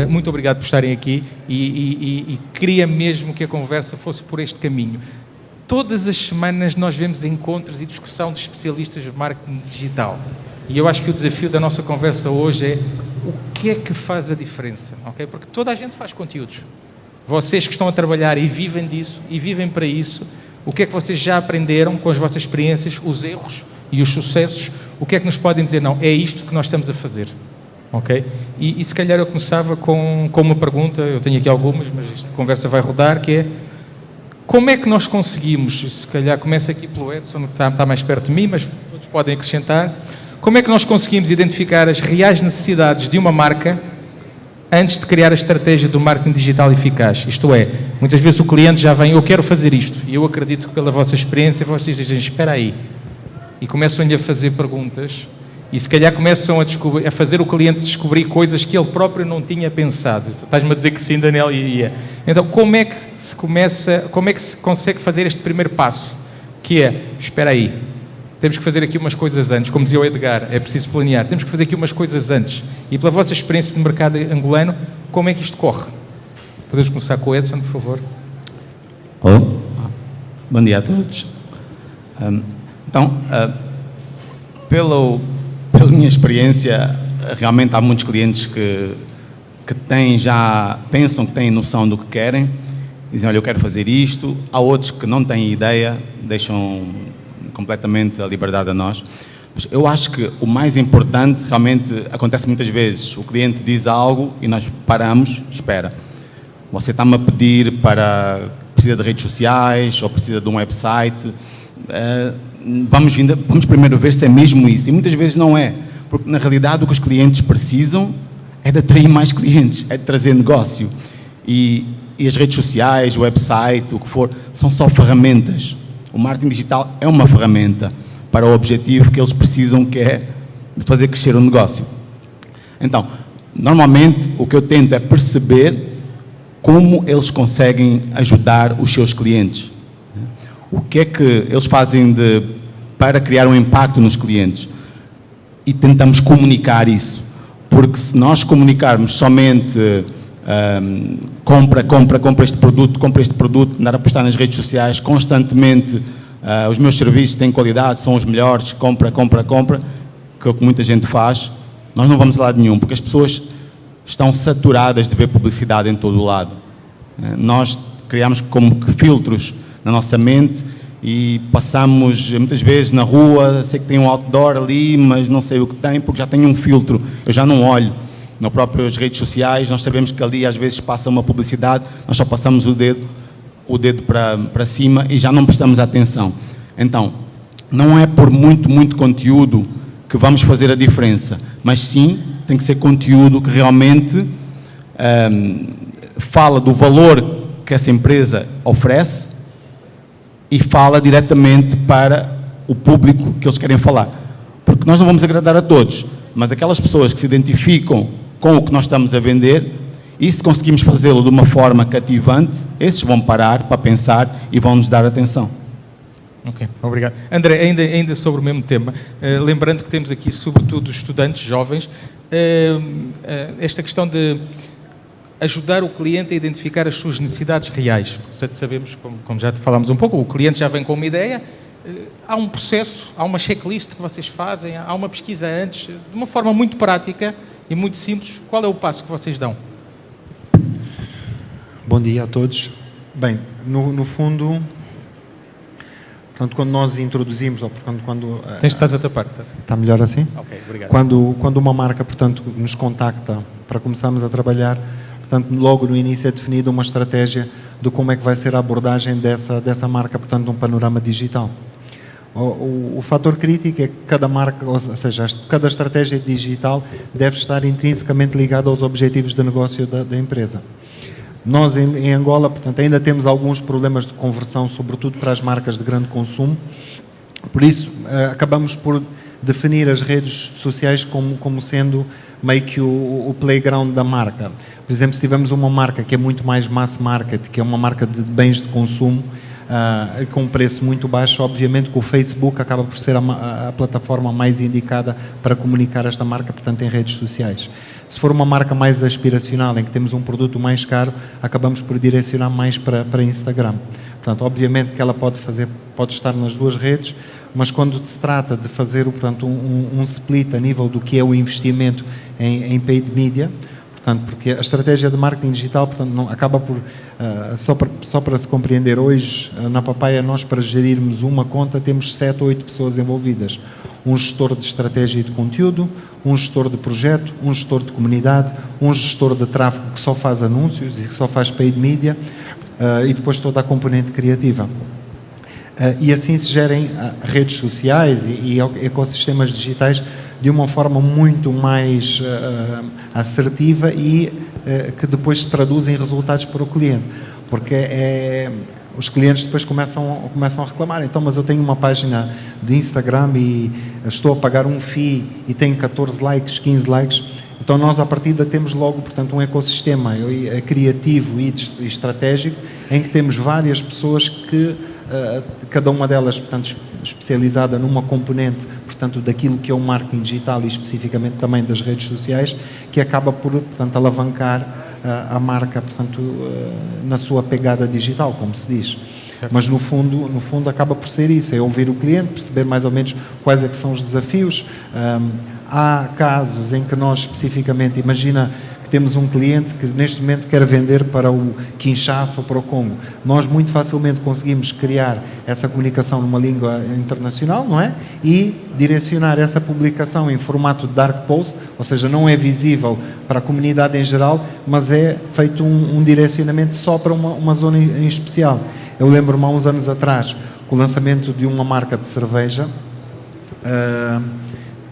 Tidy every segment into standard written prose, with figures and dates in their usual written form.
muito obrigado por estarem aqui e queria mesmo que a conversa fosse por este caminho. Todas as semanas nós vemos encontros e discussão de especialistas de marketing digital. E eu acho que o desafio da nossa conversa hoje é o que é que faz a diferença, ok? Porque toda a gente faz conteúdos. Vocês que estão a trabalhar e vivem disso, e vivem para isso, o que é que vocês já aprenderam com as vossas experiências, os erros e os sucessos, o que é que nos podem dizer? Não, é isto que nós estamos a fazer, ok? E se calhar eu começava com uma pergunta, eu tenho aqui algumas, mas esta conversa vai rodar, que é: como é que nós conseguimos, se calhar começa aqui pelo Edson, que está mais perto de mim, mas todos podem acrescentar, como é que nós conseguimos identificar as reais necessidades de uma marca antes de criar a estratégia do marketing digital eficaz? Isto é, muitas vezes o cliente já vem, eu quero fazer isto, e eu acredito que pela vossa experiência vocês dizem, espera aí, e começam-lhe a fazer perguntas, e se calhar começam a fazer o cliente descobrir coisas que ele próprio não tinha pensado. Tu estás-me a dizer que sim, Daniel, então como é que se consegue fazer este primeiro passo, que é, espera aí, temos que fazer aqui umas coisas antes, como dizia o Edgar, é preciso planear, temos que fazer aqui umas coisas antes, e pela vossa experiência no mercado angolano, como é que isto corre? Podemos começar com o Edson, por favor. Olá, bom dia a todos. Pela minha experiência, realmente há muitos clientes que pensam que têm noção do que querem, dizem, olha, eu quero fazer isto. Há outros que não têm ideia, deixam completamente a liberdade a nós. Mas eu acho que o mais importante, realmente, acontece muitas vezes, o cliente diz algo e nós paramos, espera, você está-me a pedir precisa de redes sociais ou precisa de um website, vamos primeiro ver se é mesmo isso, e muitas vezes não é, porque na realidade o que os clientes precisam é de atrair mais clientes, é de trazer negócio, e as redes sociais, o website, o que for, são só ferramentas. O marketing digital é uma ferramenta para o objetivo que eles precisam, que é de fazer crescer o negócio. Então, normalmente o que eu tento é perceber como eles conseguem ajudar os seus clientes. O que é que eles fazem para criar um impacto nos clientes? E tentamos comunicar isso. Porque se nós comunicarmos somente compra este produto, andar a postar nas redes sociais constantemente, os meus serviços têm qualidade, são os melhores, compra, que é o que muita gente faz, nós não vamos a lado nenhum, porque as pessoas estão saturadas de ver publicidade em todo o lado. Nós criamos como que filtros na nossa mente e passamos muitas vezes na rua, sei que tem um outdoor ali, mas não sei o que tem, porque já tenho um filtro, eu já não olho. Nas próprias redes sociais, nós sabemos que ali às vezes passa uma publicidade, nós só passamos o dedo para cima e já não prestamos atenção. Então, não é por muito conteúdo que vamos fazer a diferença, mas sim, tem que ser conteúdo que realmente fala do valor que essa empresa oferece e fala diretamente para o público que eles querem falar. Porque nós não vamos agradar a todos, mas aquelas pessoas que se identificam com o que nós estamos a vender, e se conseguimos fazê-lo de uma forma cativante, esses vão parar para pensar e vão nos dar atenção. Ok, obrigado. André, ainda sobre o mesmo tema, lembrando que temos aqui sobretudo estudantes jovens, esta questão de ajudar o cliente a identificar as suas necessidades reais. Porque sabemos, como já falámos um pouco, o cliente já vem com uma ideia, há um processo, há uma checklist que vocês fazem, há uma pesquisa antes, de uma forma muito prática e muito simples. Qual é o passo que vocês dão? Bom dia a todos. Bem, no fundo, portanto, quando nós introduzimos, ou quando estás a tapar. Está melhor assim? Ok, obrigado. Quando uma marca, portanto, nos contacta para começarmos a trabalhar, portanto, logo no início é definida uma estratégia de como é que vai ser a abordagem dessa marca, portanto, num panorama digital. O fator crítico é que cada marca, ou seja, cada estratégia digital deve estar intrinsecamente ligada aos objetivos de negócio da empresa. Nós, em Angola, portanto, ainda temos alguns problemas de conversão, sobretudo para as marcas de grande consumo, por isso acabamos por definir as redes sociais como sendo meio que o playground da marca. Por exemplo, se tivermos uma marca que é muito mais mass market, que é uma marca de bens de consumo, com um preço muito baixo, obviamente que o Facebook acaba por ser a plataforma mais indicada para comunicar esta marca, portanto, em redes sociais. Se for uma marca mais aspiracional, em que temos um produto mais caro, acabamos por direcionar mais para Instagram. Portanto, obviamente que ela pode estar nas duas redes, mas quando se trata de fazer, portanto, um split a nível do que é o investimento em paid media, portanto, porque a estratégia de marketing digital, portanto, não, acaba por, só para se compreender, hoje na Papaya nós, para gerirmos uma conta, temos 7 ou 8 pessoas envolvidas. Um gestor de estratégia e de conteúdo, um gestor de projeto, um gestor de comunidade, um gestor de tráfego que só faz anúncios e que só faz paid media, e depois toda a componente criativa. E assim se gerem redes sociais e ecossistemas digitais de uma forma muito mais assertiva e que depois se traduz em resultados para o cliente. Porque os clientes depois começam a reclamar. Então, mas eu tenho uma página de Instagram e estou a pagar um fee e tenho 14 likes, 15 likes. Então, nós, à partida, temos logo, portanto, um ecossistema criativo e estratégico em que temos várias pessoas que, cada uma delas, portanto, especializada numa componente, portanto, daquilo que é o marketing digital e especificamente também das redes sociais, que acaba por, portanto, alavancar a marca, portanto, na sua pegada digital, como se diz. Certo. Mas no fundo acaba por ser isso, é ouvir o cliente, perceber mais ou menos quais é que são os desafios. Há casos em que nós especificamente, imagina que temos um cliente que neste momento quer vender para o Kinshasa ou para o Congo. Nós muito facilmente conseguimos criar essa comunicação numa língua internacional, não é? E direcionar essa publicação em formato de dark post, ou seja, não é visível para a comunidade em geral, mas é feito um direcionamento só para uma zona em especial. Eu lembro-me há uns anos atrás, com o lançamento de uma marca de cerveja,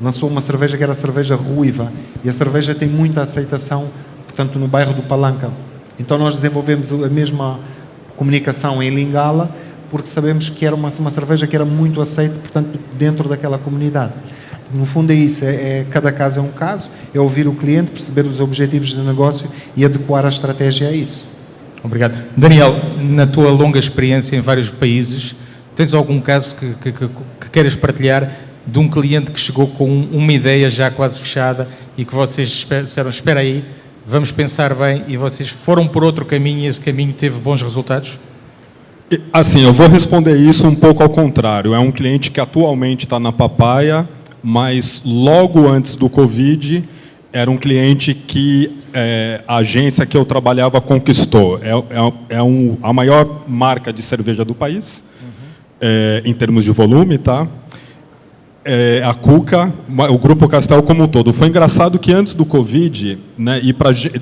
lançou uma cerveja que era a cerveja ruiva, e a cerveja tem muita aceitação, portanto, no bairro do Palanca. Então nós desenvolvemos a mesma comunicação em Lingala, porque sabemos que era uma cerveja que era muito aceita, portanto, dentro daquela comunidade. No fundo é isso, cada caso é um caso, é ouvir o cliente, perceber os objetivos de negócio e adequar a estratégia a isso. Obrigado. Daniel, na tua longa experiência em vários países, tens algum caso que queiras partilhar de um cliente que chegou com uma ideia já quase fechada e que vocês disseram, espera aí, vamos pensar bem, e vocês foram por outro caminho e esse caminho teve bons resultados? Assim, eu vou responder isso um pouco ao contrário. É um cliente que atualmente está na Papaya, mas logo antes do Covid, era um cliente que a agência que eu trabalhava conquistou. A maior marca de cerveja do país, em termos de volume, tá? A Cuca, o Grupo Castel como um todo. Foi engraçado que antes do Covid, né,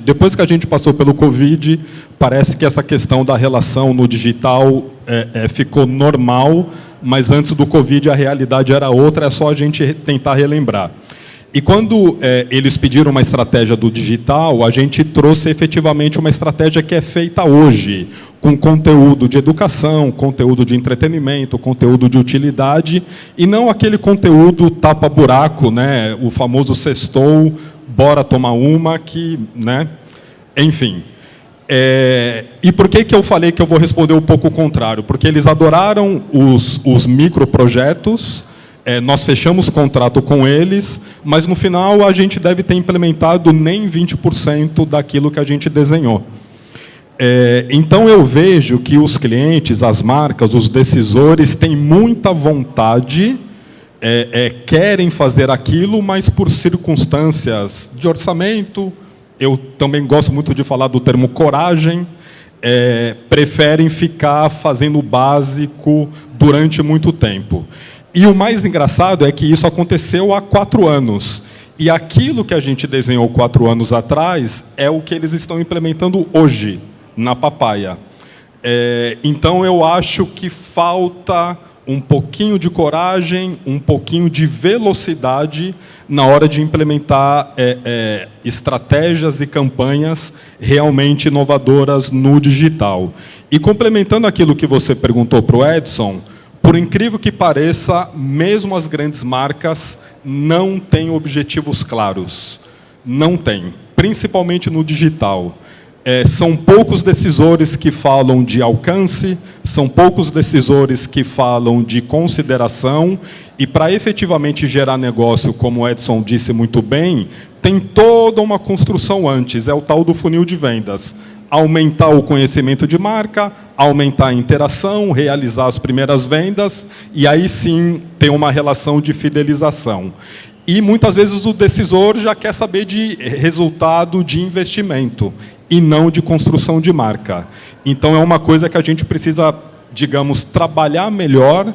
depois que a gente passou pelo Covid, parece que essa questão da relação no digital ficou normal, mas antes do Covid a realidade era outra, é só a gente tentar relembrar. E quando eles pediram uma estratégia do digital, a gente trouxe efetivamente uma estratégia que é feita hoje, com conteúdo de educação, conteúdo de entretenimento, conteúdo de utilidade, e não aquele conteúdo tapa-buraco, né, o famoso sextou, bora tomar uma, que, né, enfim. E por que eu falei que eu vou responder um pouco o contrário? Porque eles adoraram os microprojetos. Nós fechamos contrato com eles, mas no final a gente deve ter implementado nem 20% daquilo que a gente desenhou. Então eu vejo que os clientes, as marcas, os decisores têm muita vontade, querem fazer aquilo, mas por circunstâncias de orçamento, eu também gosto muito de falar do termo coragem, preferem ficar fazendo o básico durante muito tempo. E o mais engraçado é que isso aconteceu há 4 anos. E aquilo que a gente desenhou 4 anos atrás é o que eles estão implementando hoje, na Papaya. Então, eu acho que falta um pouquinho de coragem, um pouquinho de velocidade na hora de implementar estratégias e campanhas realmente inovadoras no digital. E complementando aquilo que você perguntou para o Edson, por incrível que pareça, mesmo as grandes marcas não têm objetivos claros. Não têm, principalmente no digital. São poucos decisores que falam de alcance, São poucos decisores que falam de consideração e, para efetivamente gerar negócio, como o Edson disse muito bem, tem toda uma construção antes, é o tal do funil de vendas. Aumentar o conhecimento de marca, aumentar a interação, realizar as primeiras vendas e aí sim ter uma relação de fidelização. E muitas vezes o decisor já quer saber de resultado de investimento e não de construção de marca. Então, é uma coisa que a gente precisa, digamos, trabalhar melhor,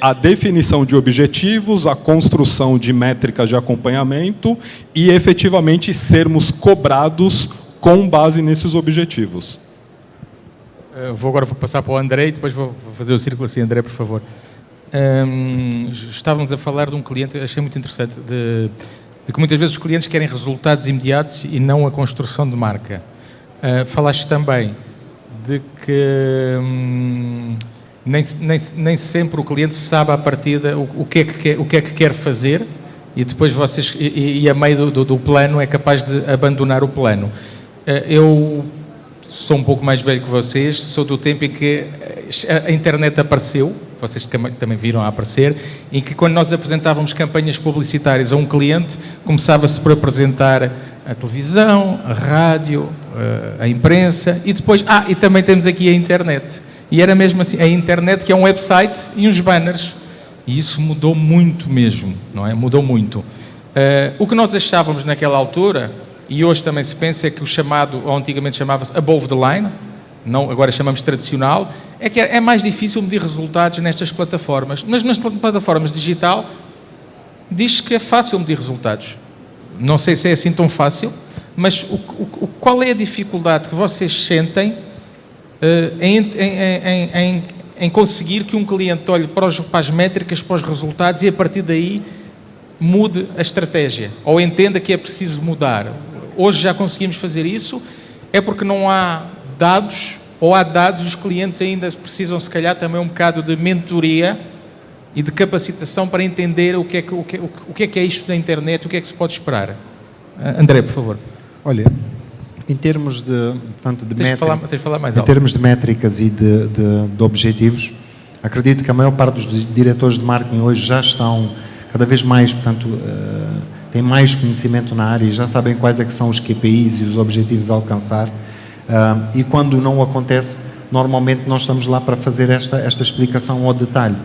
a definição de objetivos, a construção de métricas de acompanhamento e, efetivamente, sermos cobrados com base nesses objetivos. Agora vou passar para o André e depois vou fazer o círculo assim. André, por favor. Estávamos a falar de um cliente, achei muito interessante, de que muitas vezes os clientes querem resultados imediatos e não a construção de marca. Falaste também de que nem sempre o cliente sabe à partida o que é que quer fazer e depois vocês, e a meio do plano, é capaz de abandonar o plano. Eu sou um pouco mais velho que vocês, sou do tempo em que a internet apareceu, vocês também viram a aparecer, em que quando nós apresentávamos campanhas publicitárias a um cliente, começava-se por apresentar a televisão, a rádio, a imprensa, e depois, e também temos aqui a internet. E era mesmo assim, a internet, que é um website e uns banners. E isso mudou muito mesmo, não é? Mudou muito. O que nós achávamos naquela altura, e hoje também se pensa, é que o chamado, ou antigamente chamava-se above the line, não, agora chamamos tradicional, é que é mais difícil medir resultados nestas plataformas. Mas nas plataformas digital, diz-se que é fácil medir resultados. Não sei se é assim tão fácil, mas qual é a dificuldade que vocês sentem em conseguir que um cliente olhe para as métricas, para os resultados e a partir daí mude a estratégia ou entenda que é preciso mudar? Hoje já conseguimos fazer isso, é porque não há dados, ou há dados, os clientes ainda precisam se calhar também um bocado de mentoria e de capacitação para entender o que é isto da internet, o que é que se pode esperar. André, por favor. Olha, em termos de, portanto, de tens de falar mais em alto. termos de métricas e de objetivos, acredito que a maior parte dos diretores de marketing hoje já estão cada vez mais, portanto, têm mais conhecimento na área e já sabem quais é que são os KPIs e os objetivos a alcançar. E quando não acontece, normalmente nós estamos lá para fazer esta explicação ao detalhe.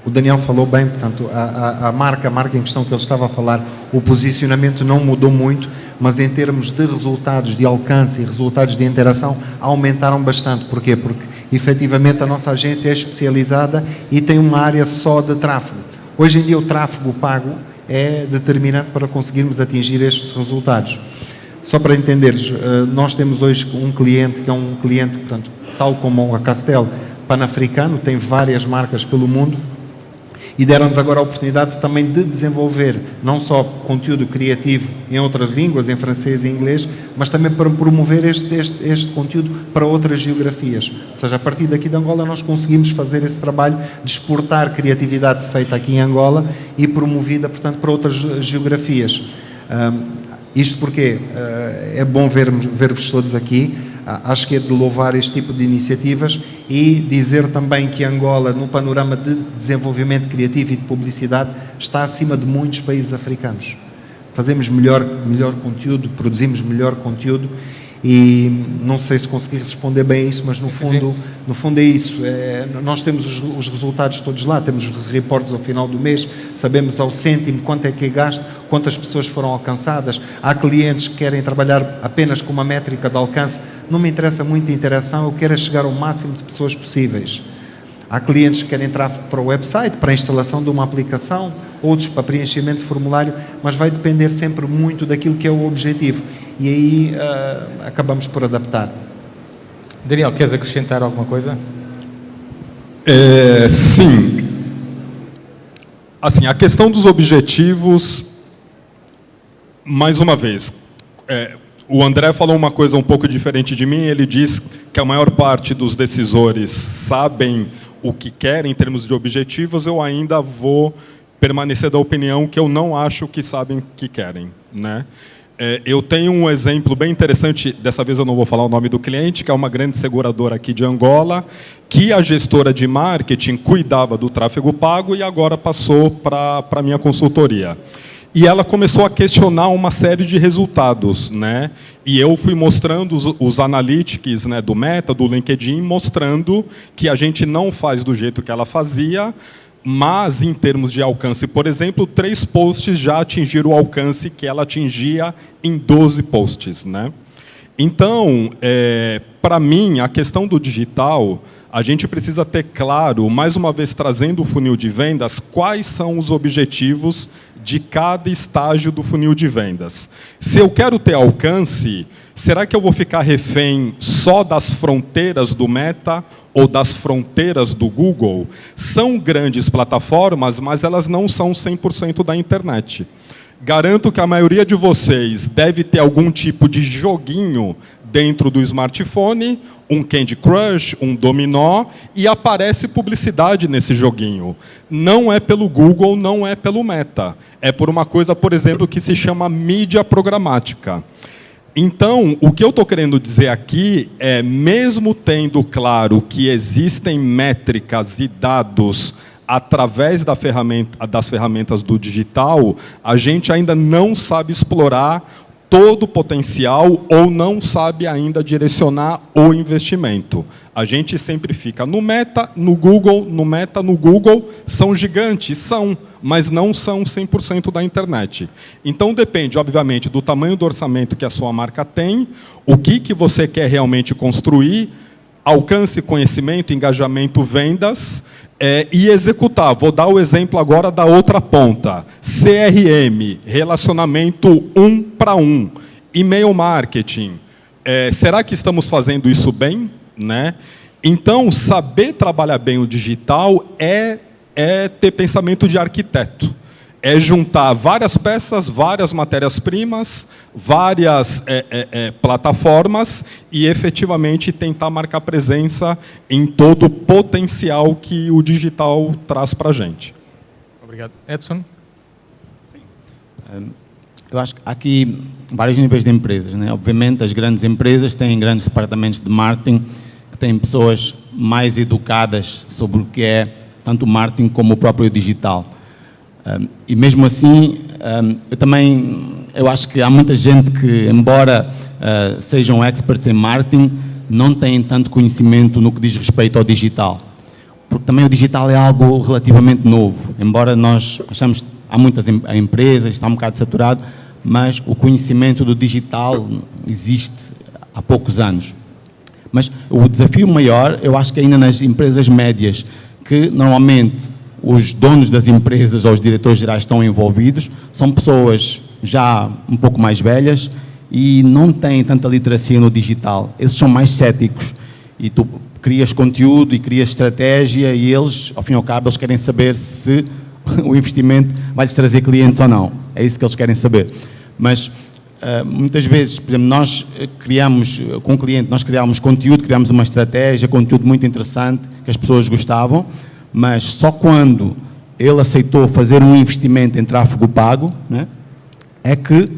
O Daniel falou bem, portanto, a marca em questão que ele estava a falar, o posicionamento não mudou muito, mas em termos de resultados de alcance e resultados de interação, aumentaram bastante. Porquê? Porque, efetivamente, a nossa agência é especializada e tem uma área só de tráfego. Hoje em dia, o tráfego pago é determinante para conseguirmos atingir estes resultados. Só para entenderes, nós temos hoje um cliente que é um cliente, portanto, tal como a Castel, pan-africano, tem várias marcas pelo mundo e deram-nos agora a oportunidade também de desenvolver não só conteúdo criativo em outras línguas, em francês e inglês, mas também para promover este conteúdo para outras geografias. Ou seja, a partir daqui de Angola nós conseguimos fazer esse trabalho de exportar criatividade feita aqui em Angola e promovida, portanto, para outras geografias. Isto porque é bom ver-vos todos aqui. Acho que é de louvar este tipo de iniciativas e dizer também que Angola, no panorama de desenvolvimento criativo e de publicidade, está acima de muitos países africanos. Fazemos melhor conteúdo, produzimos melhor conteúdo e não sei se consegui responder bem a isso, mas no fundo é isso. Nós temos os resultados todos lá, temos os reportes ao final do mês, sabemos ao cêntimo quanto é que é gasto, quantas pessoas foram alcançadas. Há clientes que querem trabalhar apenas com uma métrica de alcance. Não me interessa muito a interação, eu quero chegar ao máximo de pessoas possíveis. Há clientes que querem tráfego para o website, para a instalação de uma aplicação, outros para preenchimento de formulário, mas vai depender sempre muito daquilo que é o objetivo. E aí acabamos por adaptar. Daniel, queres acrescentar alguma coisa? Sim. Assim, a questão dos objetivos, mais uma vez, o André falou uma coisa um pouco diferente de mim, ele diz que a maior parte dos decisores sabem o que querem em termos de objetivos, eu ainda vou permanecer da opinião que eu não acho que sabem o que querem, né? Eu tenho um exemplo bem interessante, dessa vez eu não vou falar o nome do cliente, que é uma grande seguradora aqui de Angola, que a gestora de marketing cuidava do tráfego pago e agora passou para a minha consultoria. E ela começou a questionar uma série de resultados, né? E eu fui mostrando os analytics, né, do Meta, do LinkedIn, mostrando que a gente não faz do jeito que ela fazia, mas, em termos de alcance, por exemplo, 3 posts já atingiram o alcance que ela atingia em 12 posts, né? Então, para mim, a questão do digital, a gente precisa ter claro, mais uma vez trazendo o funil de vendas, quais são os objetivos de cada estágio do funil de vendas. Se eu quero ter alcance, será que eu vou ficar refém só das fronteiras do Meta ou das fronteiras do Google? São grandes plataformas, mas elas não são 100% da internet. Garanto que a maioria de vocês deve ter algum tipo de joguinho dentro do smartphone, um Candy Crush, um dominó, e aparece publicidade nesse joguinho. Não é pelo Google, não é pelo Meta. É por uma coisa, por exemplo, que se chama mídia programática. Então, o que eu estou querendo dizer aqui é, mesmo tendo claro que existem métricas e dados através das ferramentas do digital, a gente ainda não sabe explorar todo o potencial ou não sabe ainda direcionar o investimento. A gente sempre fica no Meta, no Google, no Meta, no Google. São gigantes? São, mas não são 100% da internet. Então, depende, obviamente, do tamanho do orçamento que a sua marca tem, o que você quer realmente construir, alcance, conhecimento, engajamento, vendas, e executar. Vou dar o exemplo agora da outra ponta. CRM, relacionamento 1 para 1. E-mail marketing. Será que estamos fazendo isso bem? Né? Então, saber trabalhar bem o digital é ter pensamento de arquiteto. É juntar várias peças, várias matérias-primas, várias plataformas e, efetivamente, tentar marcar presença em todo o potencial que o digital traz para a gente. Obrigado. Edson? Eu acho que há aqui vários níveis de empresas, né? Obviamente, as grandes empresas têm grandes departamentos de marketing, que têm pessoas mais educadas sobre o que é tanto o marketing como o próprio digital. E mesmo assim, eu acho que há muita gente que, embora sejam experts em marketing, não têm tanto conhecimento no que diz respeito ao digital. Porque também o digital é algo relativamente novo. Embora nós achamos, há muitas empresas, está um bocado saturado, mas o conhecimento do digital existe há poucos anos. Mas o desafio maior, eu acho que ainda nas empresas médias, que normalmente os donos das empresas ou os diretores gerais estão envolvidos, são pessoas já um pouco mais velhas e não têm tanta literacia no digital. Esses são mais céticos. E tu crias conteúdo e crias estratégia e eles, ao fim e ao cabo, eles querem saber se o investimento vai-lhes trazer clientes ou não. É isso que eles querem saber. Mas muitas vezes, por exemplo, nós criamos, com o cliente, nós criámos conteúdo, criámos uma estratégia, conteúdo muito interessante, que as pessoas gostavam, mas só quando ele aceitou fazer um investimento em tráfego pago, né, é que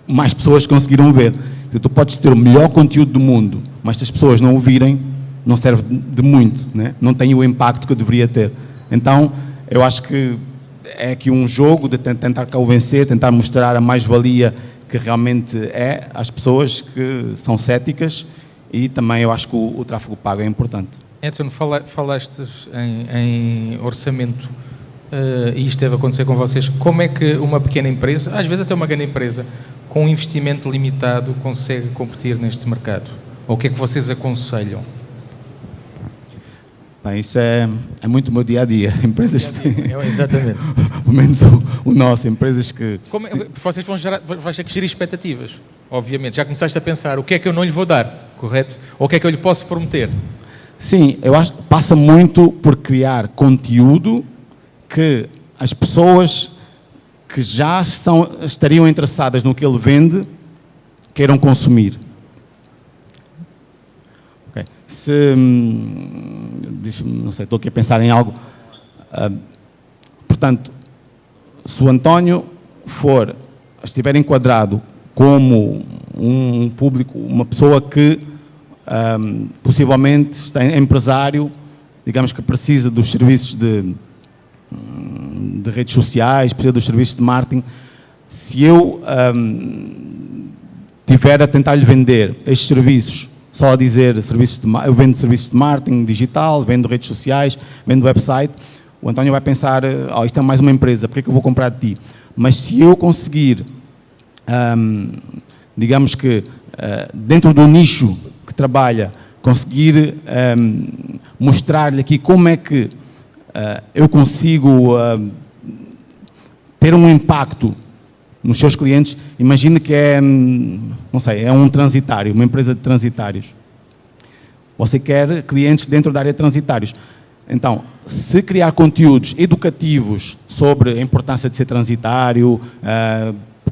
mais pessoas conseguiram ver. Tu podes ter o melhor conteúdo do mundo, mas se as pessoas não o virem, não serve de muito, né? Não tem o impacto que deveria ter. Então, eu acho que é aqui um jogo de tentar convencer, tentar mostrar a mais-valia que realmente é às pessoas que são céticas, e também eu acho que o tráfego pago é importante. Edson, falaste em orçamento, e isto deve acontecer com vocês. Como é que uma pequena empresa, às vezes até uma grande empresa, com um investimento limitado, consegue competir neste mercado? Ou o que é que vocês aconselham? Bem, isso é muito o meu dia-a-dia. Empresas têm... Exatamente. Pelo menos o nosso, empresas que... Vocês vão ter que gerir expectativas, obviamente. Já começaste a pensar, o que é que eu não lhe vou dar, correto? Ou o que é que eu lhe posso prometer? Sim, eu acho que passa muito por criar conteúdo que as pessoas que já estariam interessadas no que ele vende queiram consumir. Okay. Não sei, estou aqui a pensar em algo. Portanto, se o António estiver enquadrado como um público, uma pessoa que possivelmente é empresário, digamos que precisa dos serviços de redes sociais, precisa dos serviços de marketing. Se eu tiver a tentar lhe vender estes serviços, só a dizer eu vendo serviços de marketing digital, vendo redes sociais, vendo website, o António vai pensar, isto é mais uma empresa, por que eu vou comprar de ti? Mas se eu conseguir, digamos que dentro do nicho que trabalha, conseguir mostrar-lhe aqui como é que eu consigo ter um impacto nos seus clientes. Imagine que é um transitário, uma empresa de transitários. Você quer clientes dentro da área de transitários. Então, se criar conteúdos educativos sobre a importância de ser transitário,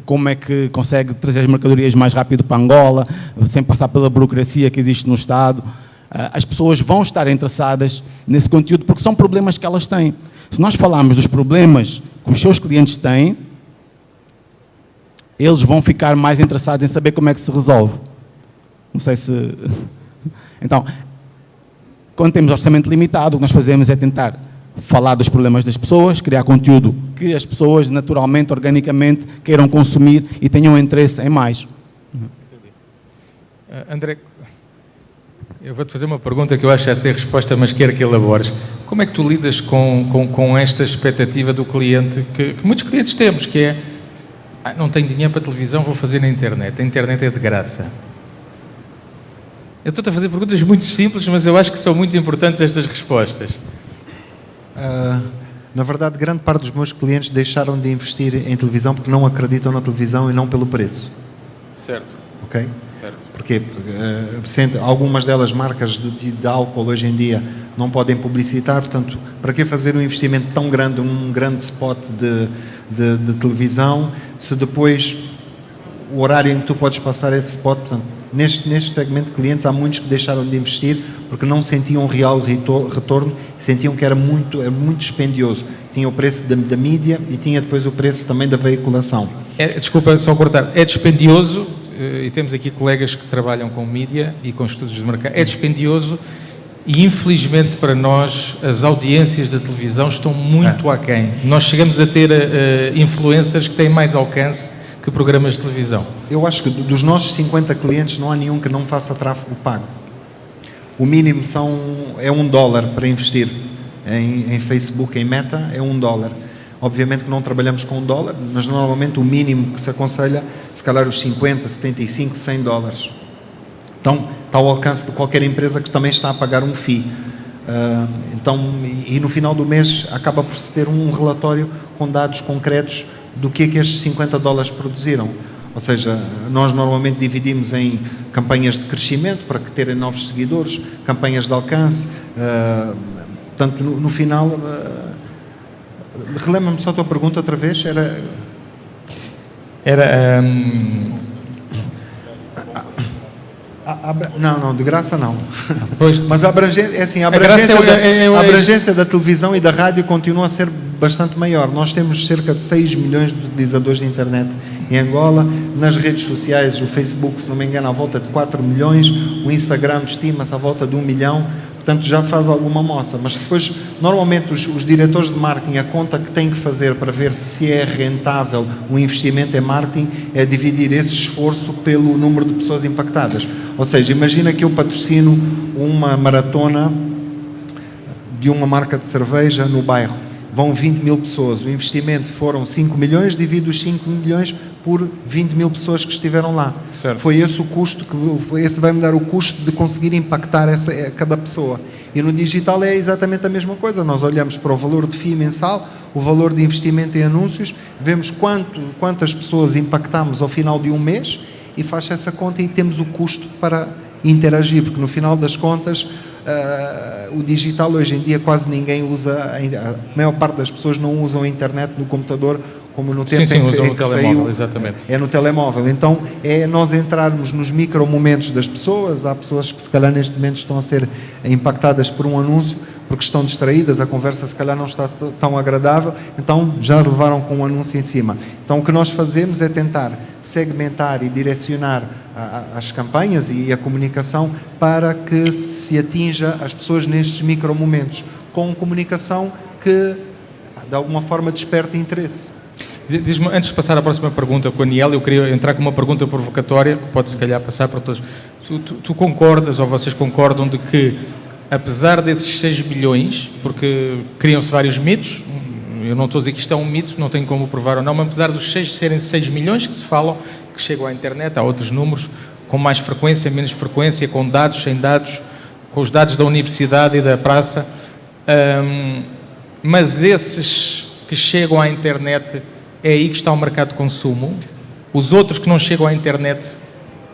como é que consegue trazer as mercadorias mais rápido para Angola, sem passar pela burocracia que existe no Estado, as pessoas vão estar interessadas nesse conteúdo porque são problemas que elas têm. Se nós falarmos dos problemas que os seus clientes têm, eles vão ficar mais interessados em saber como é que se resolve. Não sei se... Então, quando temos orçamento limitado, o que nós fazemos é tentar falar dos problemas das pessoas, criar conteúdo que as pessoas naturalmente, organicamente, queiram consumir e tenham interesse em mais. André, eu vou-te fazer uma pergunta que eu acho que já sei a resposta, mas quero que elabores. Como é que tu lidas com esta expectativa do cliente, que muitos clientes temos, que é, não tenho dinheiro para televisão, vou fazer na internet. A internet é de graça. Eu estou-te a fazer perguntas muito simples, mas eu acho que são muito importantes estas respostas. Na verdade, grande parte dos meus clientes deixaram de investir em televisão porque não acreditam na televisão e não pelo preço. Certo. Ok? Certo. Porquê? Algumas delas, marcas de álcool hoje em dia, não podem publicitar, portanto, para que fazer um investimento tão grande, um grande spot de televisão, se depois o horário em que tu podes passar esse spot, portanto, neste segmento de clientes há muitos que deixaram de investir porque não sentiam real retorno, sentiam que era muito dispendioso. Tinha o preço da mídia e tinha depois o preço também da veiculação. Desculpa só cortar, é dispendioso, e temos aqui colegas que trabalham com mídia e com estudos de mercado, é dispendioso e infelizmente para nós as audiências da televisão estão muito aquém. Nós chegamos a ter influencers que têm mais alcance que programas de televisão. Eu acho que dos nossos 50 clientes não há nenhum que não faça tráfego pago. O mínimo é $1 para investir em Facebook, em Meta, é $1. Obviamente que não trabalhamos com $1, mas normalmente o mínimo que se aconselha, se calhar os 50, 75, $100. Então, está ao alcance de qualquer empresa que também está a pagar um FII. E no final do mês acaba por se ter um relatório com dados concretos do que é que estes $50 produziram. Ou seja, nós normalmente dividimos em campanhas de crescimento para terem novos seguidores, campanhas de alcance. Portanto, no final... relembra-me só a tua pergunta outra vez. Não, de graça não. Pois. Mas a abrangência da televisão e da rádio continua a ser bastante maior. Nós temos cerca de 6 milhões de utilizadores de internet em Angola. Nas redes sociais, o Facebook, se não me engano, à volta de 4 milhões. O Instagram estima-se à volta de 1 milhão. Portanto, já faz alguma moça. Mas depois, normalmente, os diretores de marketing, a conta que têm que fazer para ver se é rentável o investimento em marketing é dividir esse esforço pelo número de pessoas impactadas. Ou seja, imagina que eu patrocino uma maratona de uma marca de cerveja no bairro. Vão 20 mil pessoas. O investimento foram 5 milhões, divido os 5 milhões por 20 mil pessoas que estiveram lá. Certo. Foi esse o custo, esse vai-me dar o custo de conseguir impactar cada pessoa. E no digital é exatamente a mesma coisa. Nós olhamos para o valor de FII mensal, o valor de investimento em anúncios, vemos quantas pessoas impactamos ao final de um mês e faz essa conta e temos o custo para interagir, porque no final das contas o digital hoje em dia quase ninguém usa, a maior parte das pessoas não usam a internet no computador como no tempo sim, em usam que no telemóvel, saiu, exatamente. é no telemóvel. Então é nós entrarmos nos micromomentos das pessoas. Há pessoas que se calhar neste momento estão a ser impactadas por um anúncio, porque estão distraídas, a conversa se calhar não está tão agradável, então já levaram com um anúncio em cima. Então o que nós fazemos é tentar segmentar e direcionar as campanhas e a comunicação para que se atinja as pessoas nestes micromomentos, com comunicação que de alguma forma desperte interesse. Diz-me, antes de passar à próxima pergunta com a Aniel, eu queria entrar com uma pergunta provocatória, que pode se calhar passar para todos. Tu concordas, ou vocês concordam, de que, apesar desses 6 milhões, porque criam-se vários mitos, eu não estou a dizer que isto é um mito, não tenho como provar ou não, mas apesar dos 6 serem 6 milhões que se falam, que chegam à internet, há outros números, com mais frequência, menos frequência, com dados, sem dados, com os dados da universidade e da praça, mas esses que chegam à internet, é aí que está o mercado de consumo. Os outros que não chegam à internet,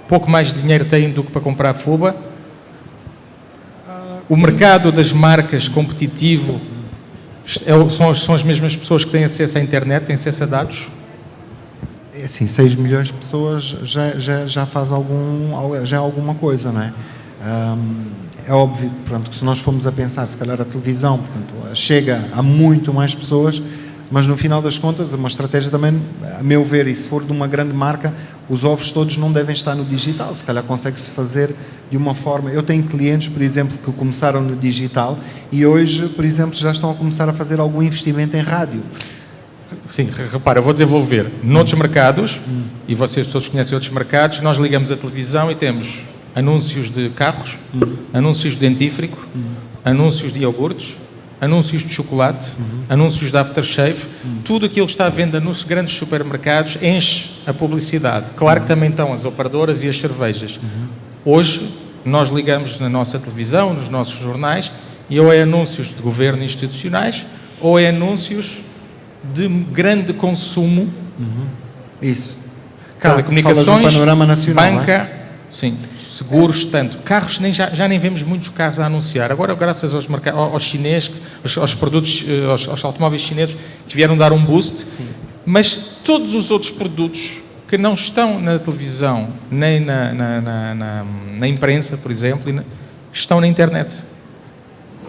pouco mais dinheiro têm do que para comprar a FUBA. O mercado das marcas competitivo são as mesmas pessoas que têm acesso à internet, têm acesso a dados? É assim, 6 milhões de pessoas já faz já é alguma coisa, não é? É óbvio, pronto, que se nós formos a pensar, se calhar a televisão, portanto, chega a muito mais pessoas, mas no final das contas, uma estratégia também, a meu ver, e se for de uma grande marca, os ovos todos não devem estar no digital, se calhar consegue-se fazer de uma forma... Eu tenho clientes, por exemplo, que começaram no digital e hoje, por exemplo, já estão a começar a fazer algum investimento em rádio. Sim, repara, eu vou desenvolver. Noutros mercados, e vocês todos conhecem outros mercados, nós ligamos a televisão e temos anúncios de carros, anúncios de dentífrico, anúncios de iogurtes, anúncios de chocolate, anúncios de aftershave, tudo aquilo que está à venda nos grandes supermercados enche a publicidade. Claro que também estão as operadoras e as cervejas. Hoje, nós ligamos na nossa televisão, nos nossos jornais, e ou é anúncios de governo institucionais, ou é anúncios de grande consumo, Isso. telecomunicações, panorama nacional, banca, sim, seguros, tanto. Carros, já nem vemos muitos carros a anunciar. Agora, graças aos chineses, aos produtos, aos automóveis chineses, que vieram dar um boost, sim. Mas todos os outros produtos que não estão na televisão, nem na imprensa, por exemplo, estão na internet.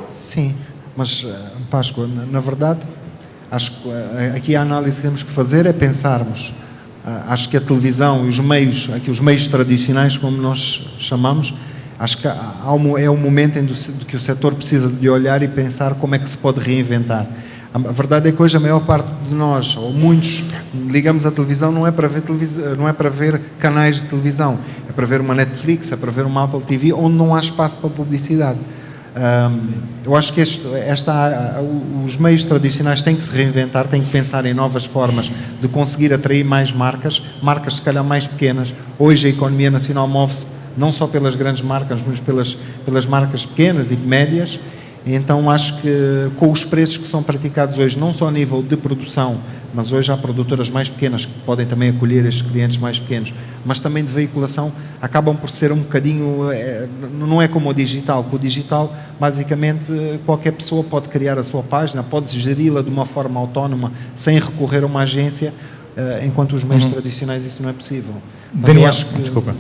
Sim, mas, Páscoa, na verdade, acho que aqui a análise que temos que fazer é pensarmos. Acho que a televisão e os meios tradicionais, como nós chamamos, acho que é um momento em que o setor precisa de olhar e pensar como é que se pode reinventar. A verdade é que hoje a maior parte de nós, ou muitos, ligamos a televisão não é para ver não é para ver canais de televisão, é para ver uma Netflix, é para ver uma Apple TV, onde não há espaço para publicidade. Eu acho que os meios tradicionais têm que se reinventar, têm que pensar em novas formas de conseguir atrair mais marcas se calhar mais pequenas. Hoje a economia nacional move-se não só pelas grandes marcas, mas pelas marcas pequenas e médias. Então acho que com os preços que são praticados hoje, não só a nível de produção, mas hoje há produtoras mais pequenas que podem também acolher estes clientes mais pequenos, mas também de veiculação, acabam por ser um bocadinho, não é como o digital, que o digital basicamente qualquer pessoa pode criar a sua página, pode geri-la de uma forma autónoma, sem recorrer a uma agência, enquanto os meios tradicionais isso não é possível. Daniel, desculpa.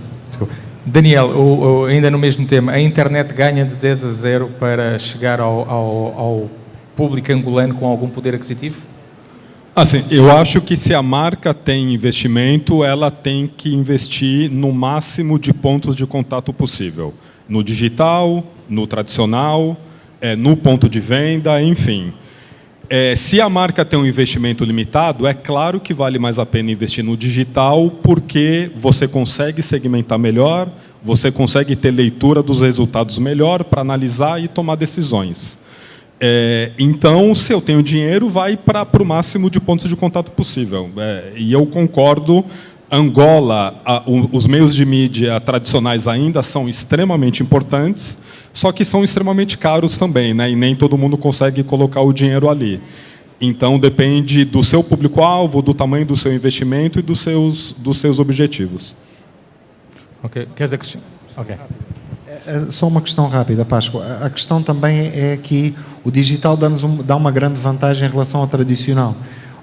Daniel, ainda no mesmo tema, a internet ganha de 10-0 para chegar ao público angolano com algum poder aquisitivo? Assim, eu acho que se a marca tem investimento, ela tem que investir no máximo de pontos de contato possível. No digital, no tradicional, no ponto de venda, enfim. Se a marca tem um investimento limitado, é claro que vale mais a pena investir no digital, porque você consegue segmentar melhor, você consegue ter leitura dos resultados melhor para analisar e tomar decisões. Então, se eu tenho dinheiro, vai para o máximo de pontos de contato possível. E eu concordo, Angola, os meios de mídia tradicionais ainda são extremamente importantes, só que são extremamente caros também, né? E nem todo mundo consegue colocar o dinheiro ali. Então, depende do seu público-alvo, do tamanho do seu investimento e dos seus objetivos. Ok. Quer dizer que... Ok. Só uma questão rápida, Páscoa. A questão também é que o digital dá uma grande vantagem em relação ao tradicional.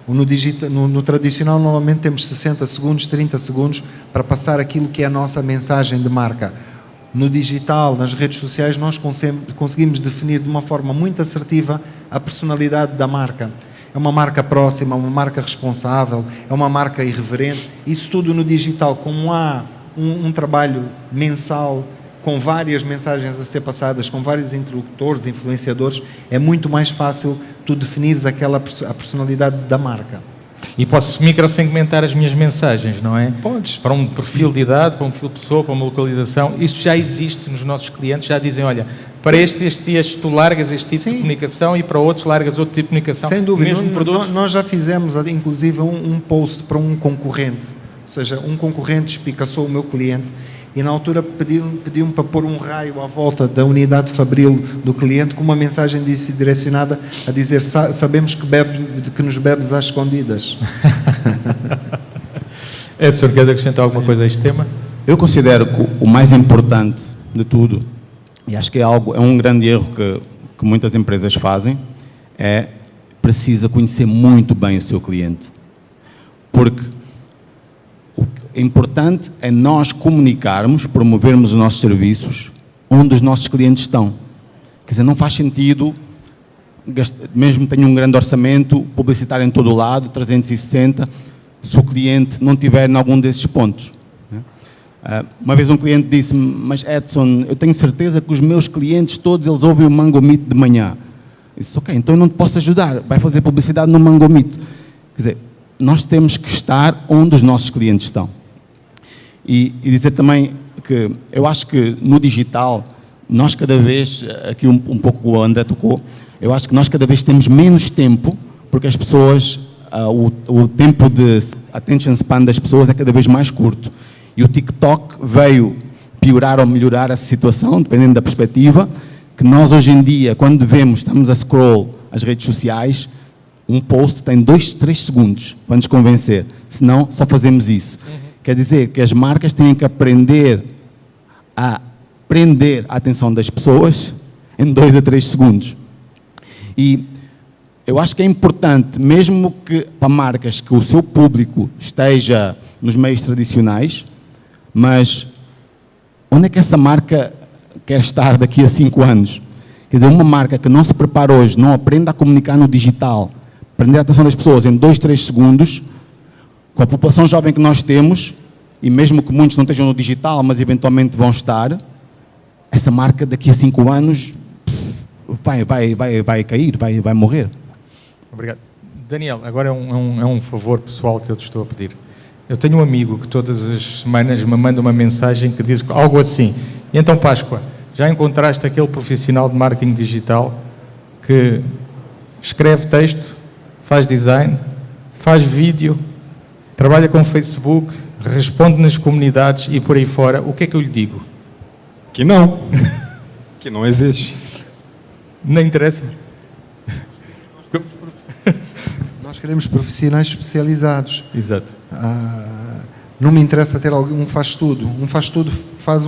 No tradicional, normalmente temos 60 segundos, 30 segundos para passar aquilo que é a nossa mensagem de marca. No digital, nas redes sociais, nós conseguimos definir de uma forma muito assertiva a personalidade da marca. É uma marca próxima, uma marca responsável, é uma marca irreverente. Isso tudo no digital, como há um trabalho mensal, com várias mensagens a ser passadas, com vários interlocutores, influenciadores, é muito mais fácil tu definires a personalidade da marca. E posso microsegmentar as minhas mensagens, não é? Podes. Para um perfil de idade, para um perfil de pessoa, para uma localização. Isso já existe nos nossos clientes, já dizem, olha, para este tu largas este tipo de comunicação e para outros largas outro tipo de comunicação. Sem dúvida. Mesmo produto. Nós já fizemos, inclusive, um post para um concorrente. Ou seja, um concorrente espicaçou o meu cliente e na altura pediu-me para pôr um raio à volta da unidade fabril do cliente com uma mensagem direcionada a dizer: sabemos que nos bebes às escondidas. Edson, queres acrescentar alguma coisa a este tema? Eu considero que o mais importante de tudo, e acho que é um grande erro que muitas empresas fazem, precisa conhecer muito bem o seu cliente. Porque o importante é nós comunicarmos, promovermos os nossos serviços onde os nossos clientes estão. Quer dizer, não faz sentido, mesmo que tenha um grande orçamento, publicitar em todo o lado, 360, se o cliente não estiver em algum desses pontos. Uma vez um cliente disse-me: mas Edson, eu tenho certeza que os meus clientes todos eles ouvem o Mango Meet de manhã. Eu disse: ok, então eu não te posso ajudar, vai fazer publicidade no Mango Meet. Quer dizer, nós temos que estar onde os nossos clientes estão. E dizer também que eu acho que no digital, nós cada vez, aqui um pouco o André tocou, eu acho que nós cada vez temos menos tempo, porque as pessoas, o tempo de attention span das pessoas é cada vez mais curto. E o TikTok veio piorar ou melhorar essa situação, dependendo da perspectiva, que nós hoje em dia, quando estamos a scroll as redes sociais, um post tem 2, 3 segundos para nos convencer, senão só fazemos isso. Quer dizer que as marcas têm que aprender a prender a atenção das pessoas em 2 a 3 segundos. E eu acho que é importante, mesmo que para marcas que o seu público esteja nos meios tradicionais, mas onde é que essa marca quer estar daqui a 5 anos? Quer dizer, uma marca que não se prepara hoje, não aprende a comunicar no digital, prender a atenção das pessoas em 2, 3 segundos, com a população jovem que nós temos, e mesmo que muitos não estejam no digital, mas eventualmente vão estar, essa marca daqui a 5 anos vai cair, vai morrer. Obrigado. Daniel, agora é um favor pessoal que eu te estou a pedir. Eu tenho um amigo que todas as semanas me manda uma mensagem que diz algo assim: e então, Páscoa, já encontraste aquele profissional de marketing digital que escreve texto, faz design, faz vídeo, trabalha com Facebook, responde nas comunidades e por aí fora? O que é que eu lhe digo? Que não. Que não existe. Não interessa. Nós queremos profissionais especializados. Exato. Não me interessa ter alguém, faz tudo. Faz.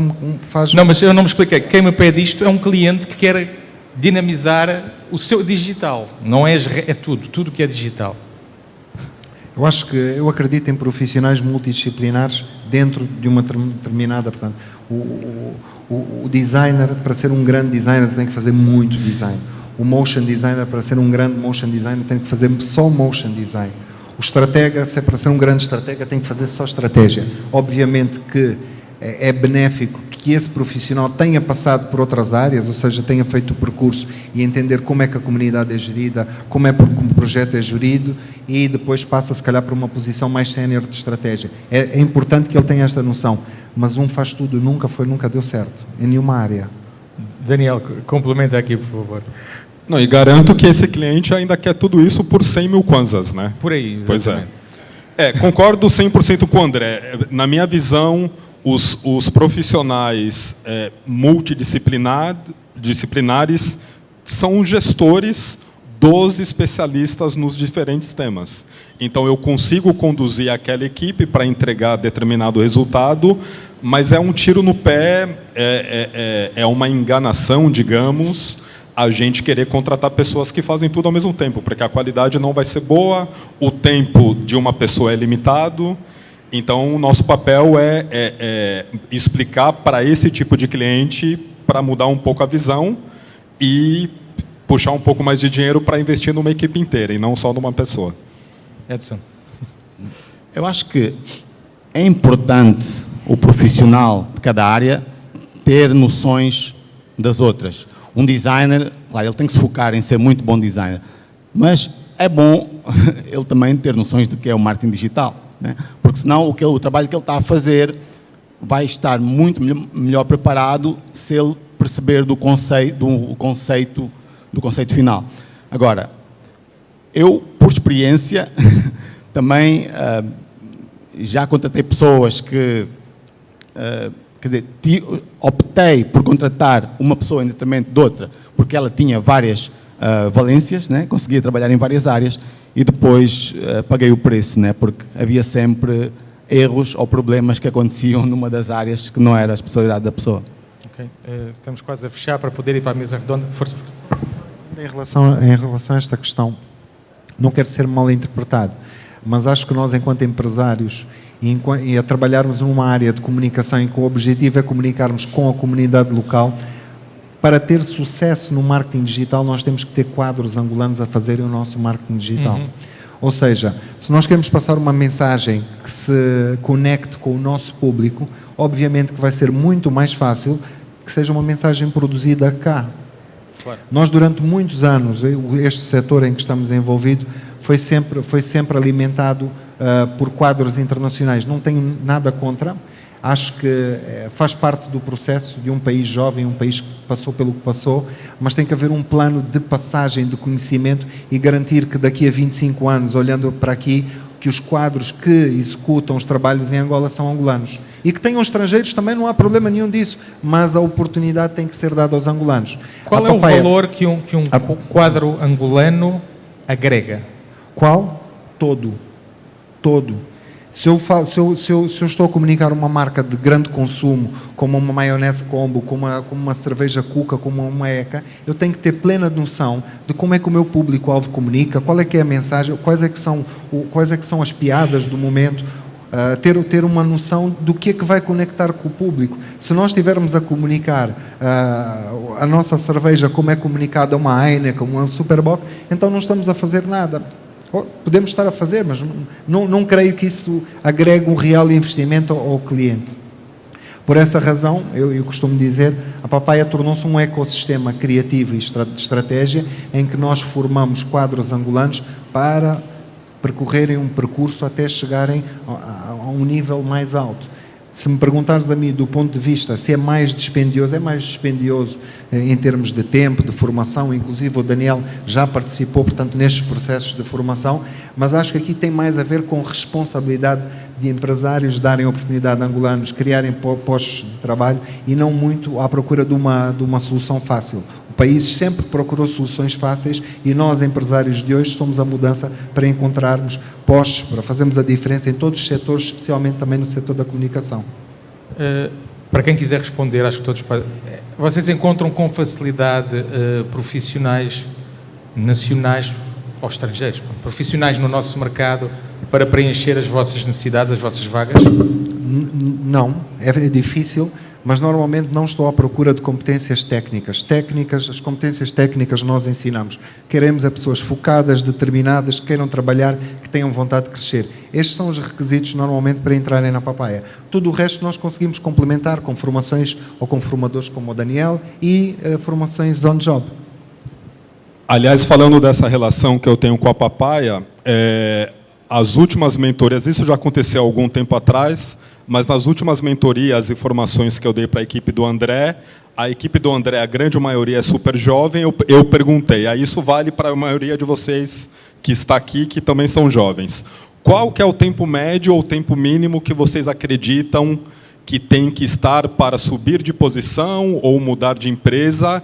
Não, mas eu não me expliquei. Quem me pede isto é um cliente que quer dinamizar o seu digital. Não é tudo que é digital. Eu acredito em profissionais multidisciplinares dentro de uma determinada, portanto, o designer, para ser um grande designer, tem que fazer muito design. O motion designer, para ser um grande motion designer, tem que fazer só motion design. O estratega, se é para ser um grande estratega, tem que fazer só estratégia. Obviamente que é benéfico que esse profissional tenha passado por outras áreas, ou seja, tenha feito o percurso e entender como é que a comunidade é gerida, como o projeto é gerido, e depois passa, se calhar, para uma posição mais sénior de estratégia. É importante que ele tenha esta noção, mas um faz tudo nunca deu certo, em nenhuma área. Daniel, complementa aqui, por favor. Não, e garanto que esse cliente ainda quer tudo isso por 100 mil kwanzas, né? Por aí, exatamente. Pois é. Concordo 100% com o André. Na minha visão, os profissionais multidisciplinares são gestores dos especialistas nos diferentes temas. Então, eu consigo conduzir aquela equipe para entregar determinado resultado, mas é um tiro no pé, é uma enganação, digamos, a gente querer contratar pessoas que fazem tudo ao mesmo tempo, porque a qualidade não vai ser boa, o tempo de uma pessoa é limitado, Então, o nosso papel é explicar para esse tipo de cliente, para mudar um pouco a visão e puxar um pouco mais de dinheiro para investir numa equipe inteira e não só numa pessoa. Edson. Eu acho que é importante o profissional de cada área ter noções das outras. Um designer, claro, ele tem que se focar em ser muito bom designer, mas é bom ele também ter noções do que é o marketing digital, né? Porque senão o trabalho que ele está a fazer vai estar muito melhor preparado se ele perceber do conceito final. Agora, eu, por experiência, também já contratei pessoas que, quer dizer, optei por contratar uma pessoa em detrimento de outra, porque ela tinha várias valências, né? Conseguia trabalhar em várias áreas e depois paguei o preço, né? Porque havia sempre erros ou problemas que aconteciam numa das áreas que não era a especialidade da pessoa. Ok. Estamos quase a fechar para poder ir para a mesa redonda. Força. Em relação a esta questão, não quero ser mal interpretado, mas acho que nós, enquanto empresários, e a trabalharmos numa área de comunicação em que o objetivo é comunicarmos com a comunidade local, para ter sucesso no marketing digital, nós temos que ter quadros angolanos a fazerem o nosso marketing digital. Ou seja, se nós queremos passar uma mensagem que se conecte com o nosso público, obviamente que vai ser muito mais fácil que seja uma mensagem produzida cá. Claro. Nós, durante muitos anos, este setor em que estamos envolvidos foi sempre alimentado por quadros internacionais. Não tenho nada contra. Acho que faz parte do processo de um país jovem, um país que passou pelo que passou, mas tem que haver um plano de passagem de conhecimento e garantir que daqui a 25 anos, olhando para aqui, que os quadros que executam os trabalhos em Angola são angolanos. E que tenham estrangeiros também, não há problema nenhum disso, mas a oportunidade tem que ser dada aos angolanos. Qual é o valor que um quadro angolano agrega? Qual? Todo. Se eu estou a comunicar uma marca de grande consumo, como uma maionese combo, como uma cerveja cuca, como uma ECA, eu tenho que ter plena noção de como é que o meu público-alvo comunica, qual é que é a mensagem, quais é que são as piadas do momento, ter uma noção do que é que vai conectar com o público. Se nós estivermos a comunicar a nossa cerveja como é comunicada uma Heineken, como uma Superboc, então não estamos a fazer nada. Podemos estar a fazer, mas não creio que isso agregue um real investimento ao cliente. Por essa razão, eu costumo dizer, a Papaya tornou-se um ecossistema criativo e de estratégia em que nós formamos quadros angolanos para percorrerem um percurso até chegarem a um nível mais alto. Se me perguntares a mim, do ponto de vista, se é mais dispendioso em termos de tempo, de formação, inclusive o Daniel já participou, portanto, nestes processos de formação, mas acho que aqui tem mais a ver com responsabilidade de empresários darem oportunidade a angolanos, criarem postos de trabalho e não muito à procura de uma solução fácil. O país sempre procurou soluções fáceis e nós, empresários de hoje, somos a mudança para encontrarmos postos, para fazermos a diferença em todos os setores, especialmente também no setor da comunicação. Para quem quiser responder, acho que todos... Vocês encontram com facilidade profissionais nacionais ou estrangeiros, profissionais no nosso mercado para preencher as vossas necessidades, as vossas vagas? Não, é difícil, mas normalmente não estou à procura de competências técnicas. As competências técnicas nós ensinamos. Queremos pessoas focadas, determinadas, que queiram trabalhar, que tenham vontade de crescer. Estes são os requisitos normalmente para entrarem na Papaya. Tudo o resto nós conseguimos complementar com formações ou com formadores como o Daniel e formações on-job. Aliás, falando dessa relação que eu tenho com a Papaya, as últimas mentorias, isso já aconteceu há algum tempo atrás, mas nas últimas mentorias e formações que eu dei para a equipe do André, a grande maioria é super jovem, eu perguntei, isso vale para a maioria de vocês que está aqui, que também são jovens. Qual que é o tempo médio ou o tempo mínimo que vocês acreditam que tem que estar para subir de posição ou mudar de empresa?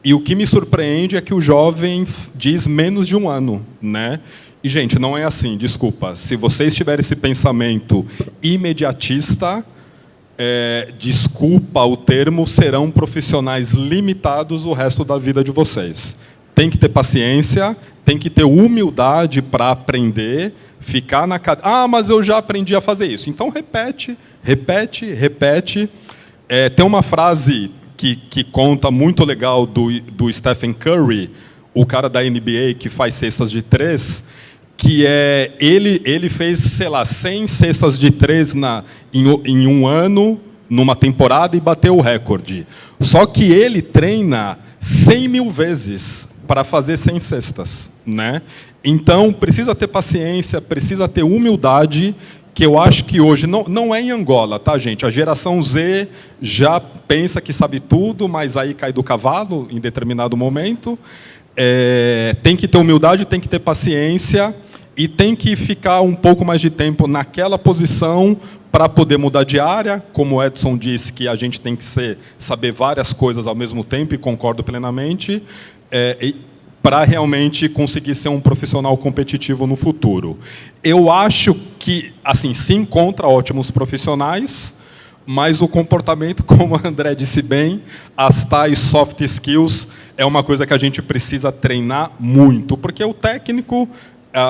E o que me surpreende é que o jovem diz menos de 1 ano, né? E, gente, não é assim, desculpa. Se vocês tiverem esse pensamento imediatista, desculpa o termo, serão profissionais limitados o resto da vida de vocês. Tem que ter paciência, tem que ter humildade para aprender, Ficar na cadeira. Ah, mas eu já aprendi a fazer isso. Então, repete, repete, repete. Tem uma frase que conta muito legal do Stephen Curry, o cara da NBA que faz cestas de 3, que ele fez, sei lá, 100 cestas de 3 em um ano, numa temporada, e bateu o recorde. Só que ele treina 100 mil vezes para fazer 100 cestas, né? Então, precisa ter paciência, precisa ter humildade, que eu acho que hoje, não é em Angola, tá, gente? A geração Z já pensa que sabe tudo, mas aí cai do cavalo em determinado momento. Tem que ter humildade, tem que ter paciência e tem que ficar um pouco mais de tempo naquela posição para poder mudar de área. Como o Edson disse, que a gente tem que saber várias coisas ao mesmo tempo, e concordo plenamente, para realmente conseguir ser um profissional competitivo no futuro. Eu acho que, assim, se encontra ótimos profissionais, mas o comportamento, como o André disse bem, as tais soft skills, é uma coisa que a gente precisa treinar muito, porque o técnico,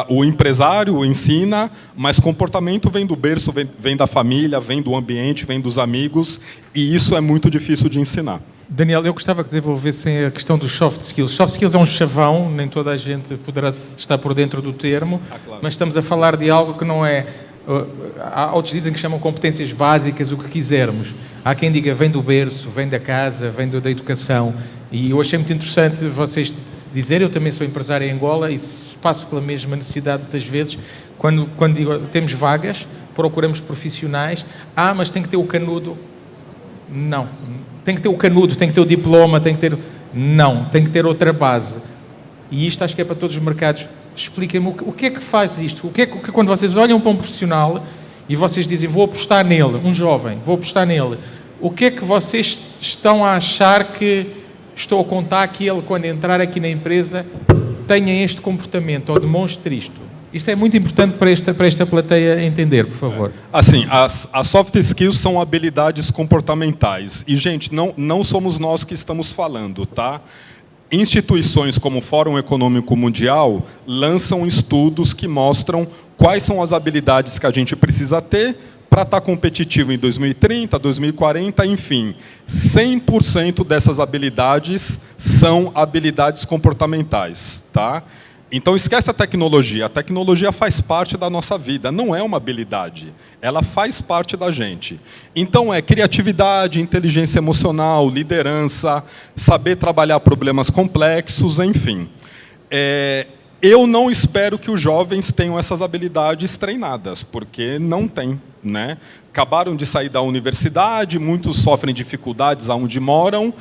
o empresário ensina, mas comportamento vem do berço, vem da família, vem do ambiente, vem dos amigos, e isso é muito difícil de ensinar. Daniel, eu gostava que desenvolvessem a questão dos soft skills. Soft skills é um chavão, nem toda a gente poderá estar por dentro do termo, claro. Mas estamos a falar de algo que não é... Há outros dizem que chamam competências básicas, o que quisermos. Há quem diga vem do berço, vem da casa, vem da educação. E eu achei muito interessante vocês dizerem, eu também sou empresário em Angola e passo pela mesma necessidade das vezes, quando temos vagas, procuramos profissionais, mas tem que ter o canudo. Não. Tem que ter o canudo, tem que ter o diploma, tem que ter... Não, tem que ter outra base. E isto acho que é para todos os mercados. Expliquem-me o que é que faz isto. O que é que quando vocês olham para um profissional e vocês dizem, vou apostar nele, um jovem, vou apostar nele, o que é que vocês estão a achar que estou a contar que ele, quando entrar aqui na empresa, tenha este comportamento ou demonstre isto? Isto é muito importante para esta plateia entender, por favor. Assim, as soft skills são habilidades comportamentais. E, gente, não somos nós que estamos falando, tá? Instituições como o Fórum Econômico Mundial lançam estudos que mostram quais são as habilidades que a gente precisa ter para estar competitivo em 2030, 2040, enfim. 100% dessas habilidades são habilidades comportamentais, tá? Então, esquece a tecnologia. A tecnologia faz parte da nossa vida, não é uma habilidade. Ela faz parte da gente. Então, criatividade, inteligência emocional, liderança, saber trabalhar problemas complexos, enfim. Eu não espero que os jovens tenham essas habilidades treinadas, porque não tem, né? Acabaram de sair da universidade, muitos sofrem dificuldades aonde moram,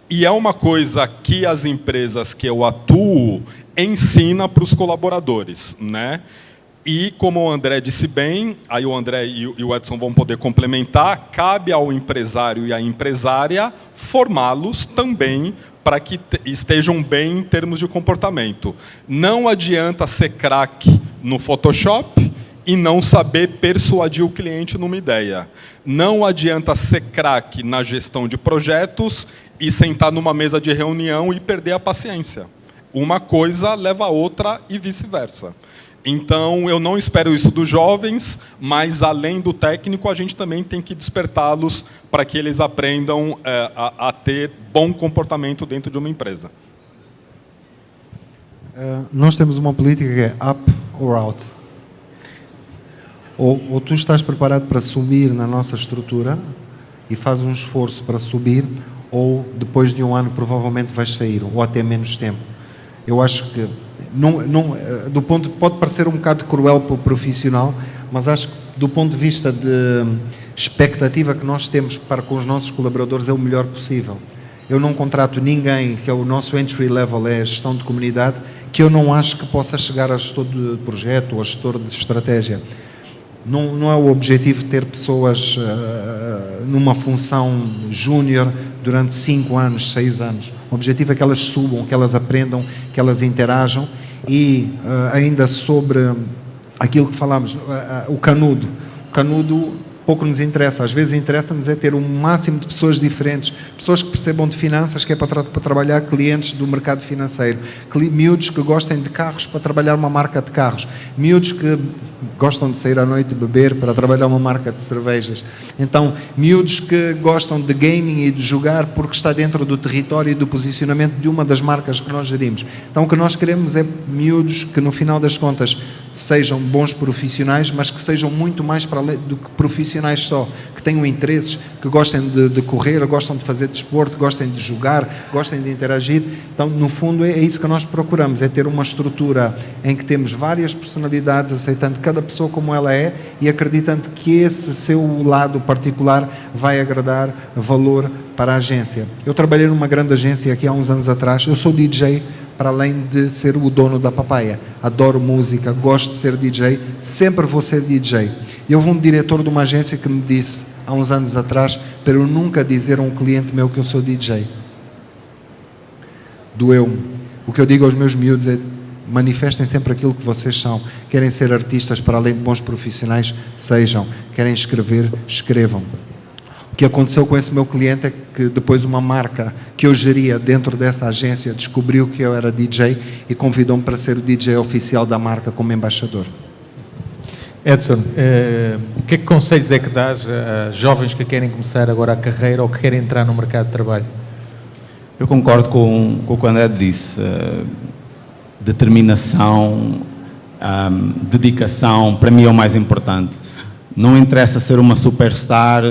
e é uma coisa que as empresas que eu atuo ensinam para os colaboradores, né? E, como o André disse bem, aí o André e o Edson vão poder complementar, cabe ao empresário e à empresária formá-los também para que estejam bem em termos de comportamento. Não adianta ser craque no Photoshop e não saber persuadir o cliente numa ideia. Não adianta ser craque na gestão de projetos e sentar numa mesa de reunião e perder a paciência. Uma coisa leva a outra e vice-versa. Então, eu não espero isso dos jovens, mas, além do técnico, a gente também tem que despertá-los para que eles aprendam a ter bom comportamento dentro de uma empresa. Nós temos uma política que é up or out. Ou tu estás preparado para subir na nossa estrutura e fazes um esforço para subir, ou depois de um ano provavelmente vais sair, ou até menos tempo. Eu acho que, do ponto, pode parecer um bocado cruel para o profissional, mas acho que do ponto de vista de expectativa que nós temos para com os nossos colaboradores é o melhor possível. Eu não contrato ninguém, que é o nosso entry level, é a gestão de comunidade, que eu não acho que possa chegar a gestor de projeto ou a gestor de estratégia. Não é o objetivo ter pessoas numa função júnior durante 5 anos, 6 anos. O objetivo é que elas subam, que elas aprendam, que elas interajam. E ainda sobre aquilo que falámos, o canudo. O canudo pouco nos interessa. Às vezes interessa-nos é ter um máximo de pessoas diferentes, pessoas que percebam de finanças, que é para trabalhar clientes do mercado financeiro, miúdos que gostem de carros para trabalhar uma marca de carros, miúdos que gostam de sair à noite e beber para trabalhar uma marca de cervejas. Então, miúdos que gostam de gaming e de jogar porque está dentro do território e do posicionamento de uma das marcas que nós gerimos. Então, o que nós queremos é miúdos que, no final das contas, sejam bons profissionais, mas que sejam muito mais para além do que profissionais só, que tenham interesses, que gostem de correr, gostam de fazer desporto, gostem de jogar, gostem de interagir. Então, no fundo, é isso que nós procuramos, é ter uma estrutura em que temos várias personalidades, aceitando cada pessoa como ela é e acreditando que esse seu lado particular vai agregar valor para a agência. Eu trabalhei numa grande agência aqui há uns anos atrás, eu sou DJ, para além de ser o dono da Papaya. Adoro música, gosto de ser DJ, sempre vou ser DJ. E houve um diretor de uma agência que me disse, há uns anos atrás, para eu nunca dizer a um cliente meu que eu sou DJ. Doeu-me. O que eu digo aos meus miúdos é: manifestem sempre aquilo que vocês são. Querem ser artistas para além de bons profissionais? Sejam. Querem escrever? Escrevam. O que aconteceu com esse meu cliente é que depois uma marca que eu geria dentro dessa agência descobriu que eu era DJ e convidou-me para ser o DJ oficial da marca como embaixador. Edson, que conselhos é que dás a jovens que querem começar agora a carreira ou que querem entrar no mercado de trabalho? Eu concordo com o que o André disse. Determinação, dedicação, para mim é o mais importante. Não interessa ser uma superstar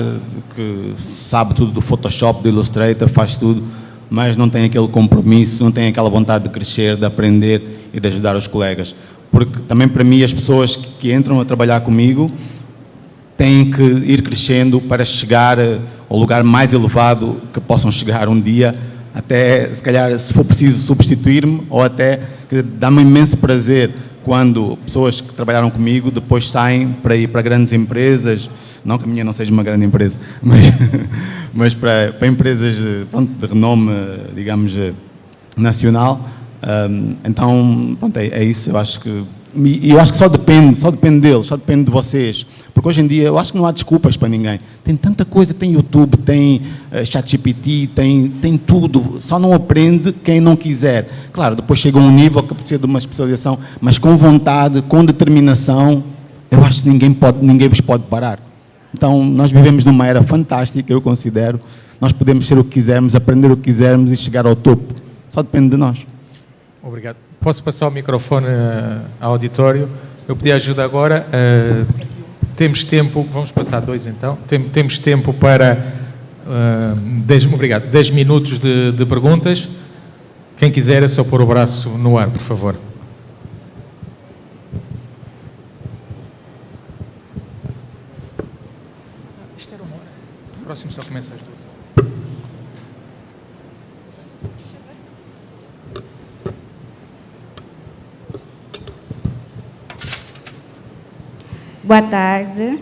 que sabe tudo do Photoshop, do Illustrator, faz tudo, mas não tem aquele compromisso, não tem aquela vontade de crescer, de aprender e de ajudar os colegas. Porque também para mim as pessoas que entram a trabalhar comigo têm que ir crescendo para chegar ao lugar mais elevado que possam chegar um dia, até se calhar se for preciso substituir-me, ou até que dá-me imenso prazer quando pessoas que trabalharam comigo depois saem para ir para grandes empresas, não que a minha não seja uma grande empresa, mas para empresas pronto, de renome, digamos, nacional. Então, pronto, é isso. Eu acho que só depende deles, só depende de vocês. Porque hoje em dia eu acho que não há desculpas para ninguém. Tem tanta coisa, tem YouTube, tem ChatGPT, tem tudo. Só não aprende quem não quiser. Claro, depois chega a um nível que precisa de uma especialização, mas com vontade, com determinação, eu acho que ninguém vos pode parar. Então, nós vivemos numa era fantástica, eu considero. Nós podemos ser o que quisermos, aprender o que quisermos e chegar ao topo. Só depende de nós. Obrigado. Posso passar o microfone ao auditório? Eu pedi ajuda agora. Temos tempo, vamos passar 2 então. Temos tempo para 10 minutos de perguntas. Quem quiser é só pôr o braço no ar, por favor. Isto era 1 hora. O próximo só começa às 2. Boa tarde.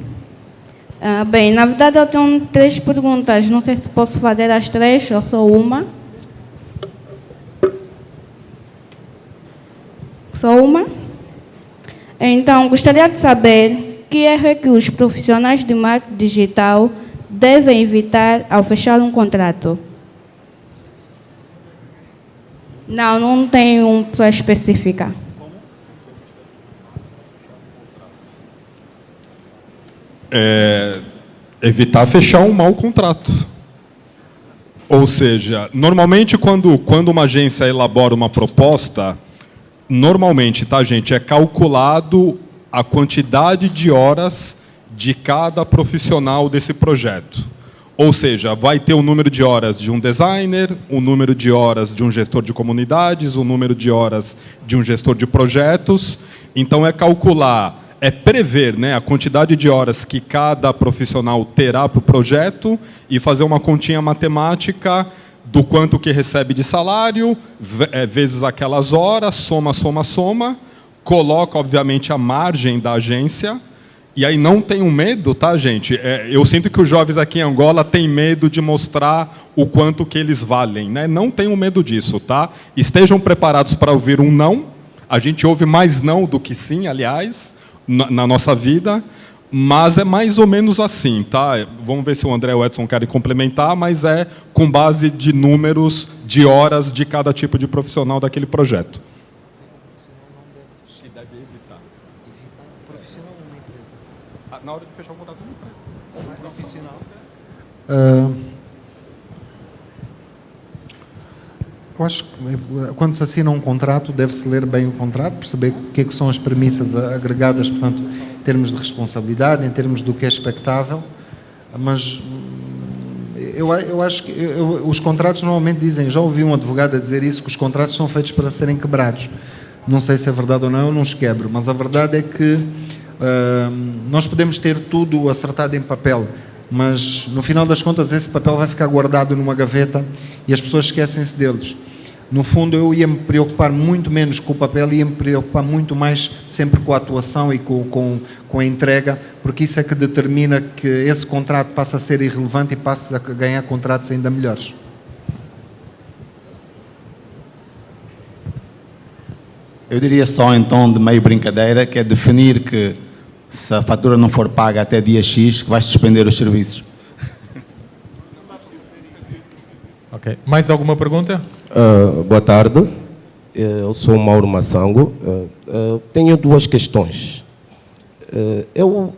Bem, na verdade eu tenho 3 perguntas. Não sei se posso fazer as 3 ou só uma. Só uma? Então, gostaria de saber que erro é que os profissionais de marketing digital devem evitar ao fechar um contrato. Não tenho uma pessoa específica. Evitar fechar um mau contrato. Ou seja, normalmente quando uma agência elabora uma proposta, normalmente, tá, gente, é calculado a quantidade de horas de cada profissional desse projeto. Ou seja, vai ter o número de horas de um designer, o número de horas de um gestor de comunidades, o número de horas de um gestor de projetos. Então, é calcular, é prever, né, a quantidade de horas que cada profissional terá para o projeto e fazer uma continha matemática do quanto que recebe de salário, vezes aquelas horas, soma, coloca, obviamente, a margem da agência. E aí não tenham medo, tá, gente? Eu sinto que os jovens aqui em Angola têm medo de mostrar o quanto que eles valem, né? Não tenham medo disso, tá? Estejam preparados para ouvir um não. A gente ouve mais não do que sim, aliás, na nossa vida. Mas é mais ou menos assim, tá? Vamos ver se o André e o Edson querem complementar, mas é com base de números de horas de cada tipo de profissional daquele projeto. Que deve evitar. Profissional ou uma empresa? Na hora de fechar o contrato, profissional. Eu acho que quando se assina um contrato, deve-se ler bem o contrato, perceber o que é que são as premissas agregadas, portanto, em termos de responsabilidade, em termos do que é expectável, mas eu acho que os contratos normalmente dizem, já ouvi um advogado a dizer isso, que os contratos são feitos para serem quebrados. Não sei se é verdade ou não, eu não os quebro, mas a verdade é que nós podemos ter tudo acertado em papel, mas no final das contas esse papel vai ficar guardado numa gaveta e as pessoas esquecem-se deles. No fundo, eu ia me preocupar muito menos com o papel e ia me preocupar muito mais sempre com a atuação e com a entrega, porque isso é que determina que esse contrato passa a ser irrelevante e passa a ganhar contratos ainda melhores. Eu diria só, então, de meio brincadeira, que é definir que se a fatura não for paga até dia X, que vais suspender os serviços. Ok. Mais alguma pergunta? Boa tarde, eu sou Mauro Massango. Tenho duas questões. Eu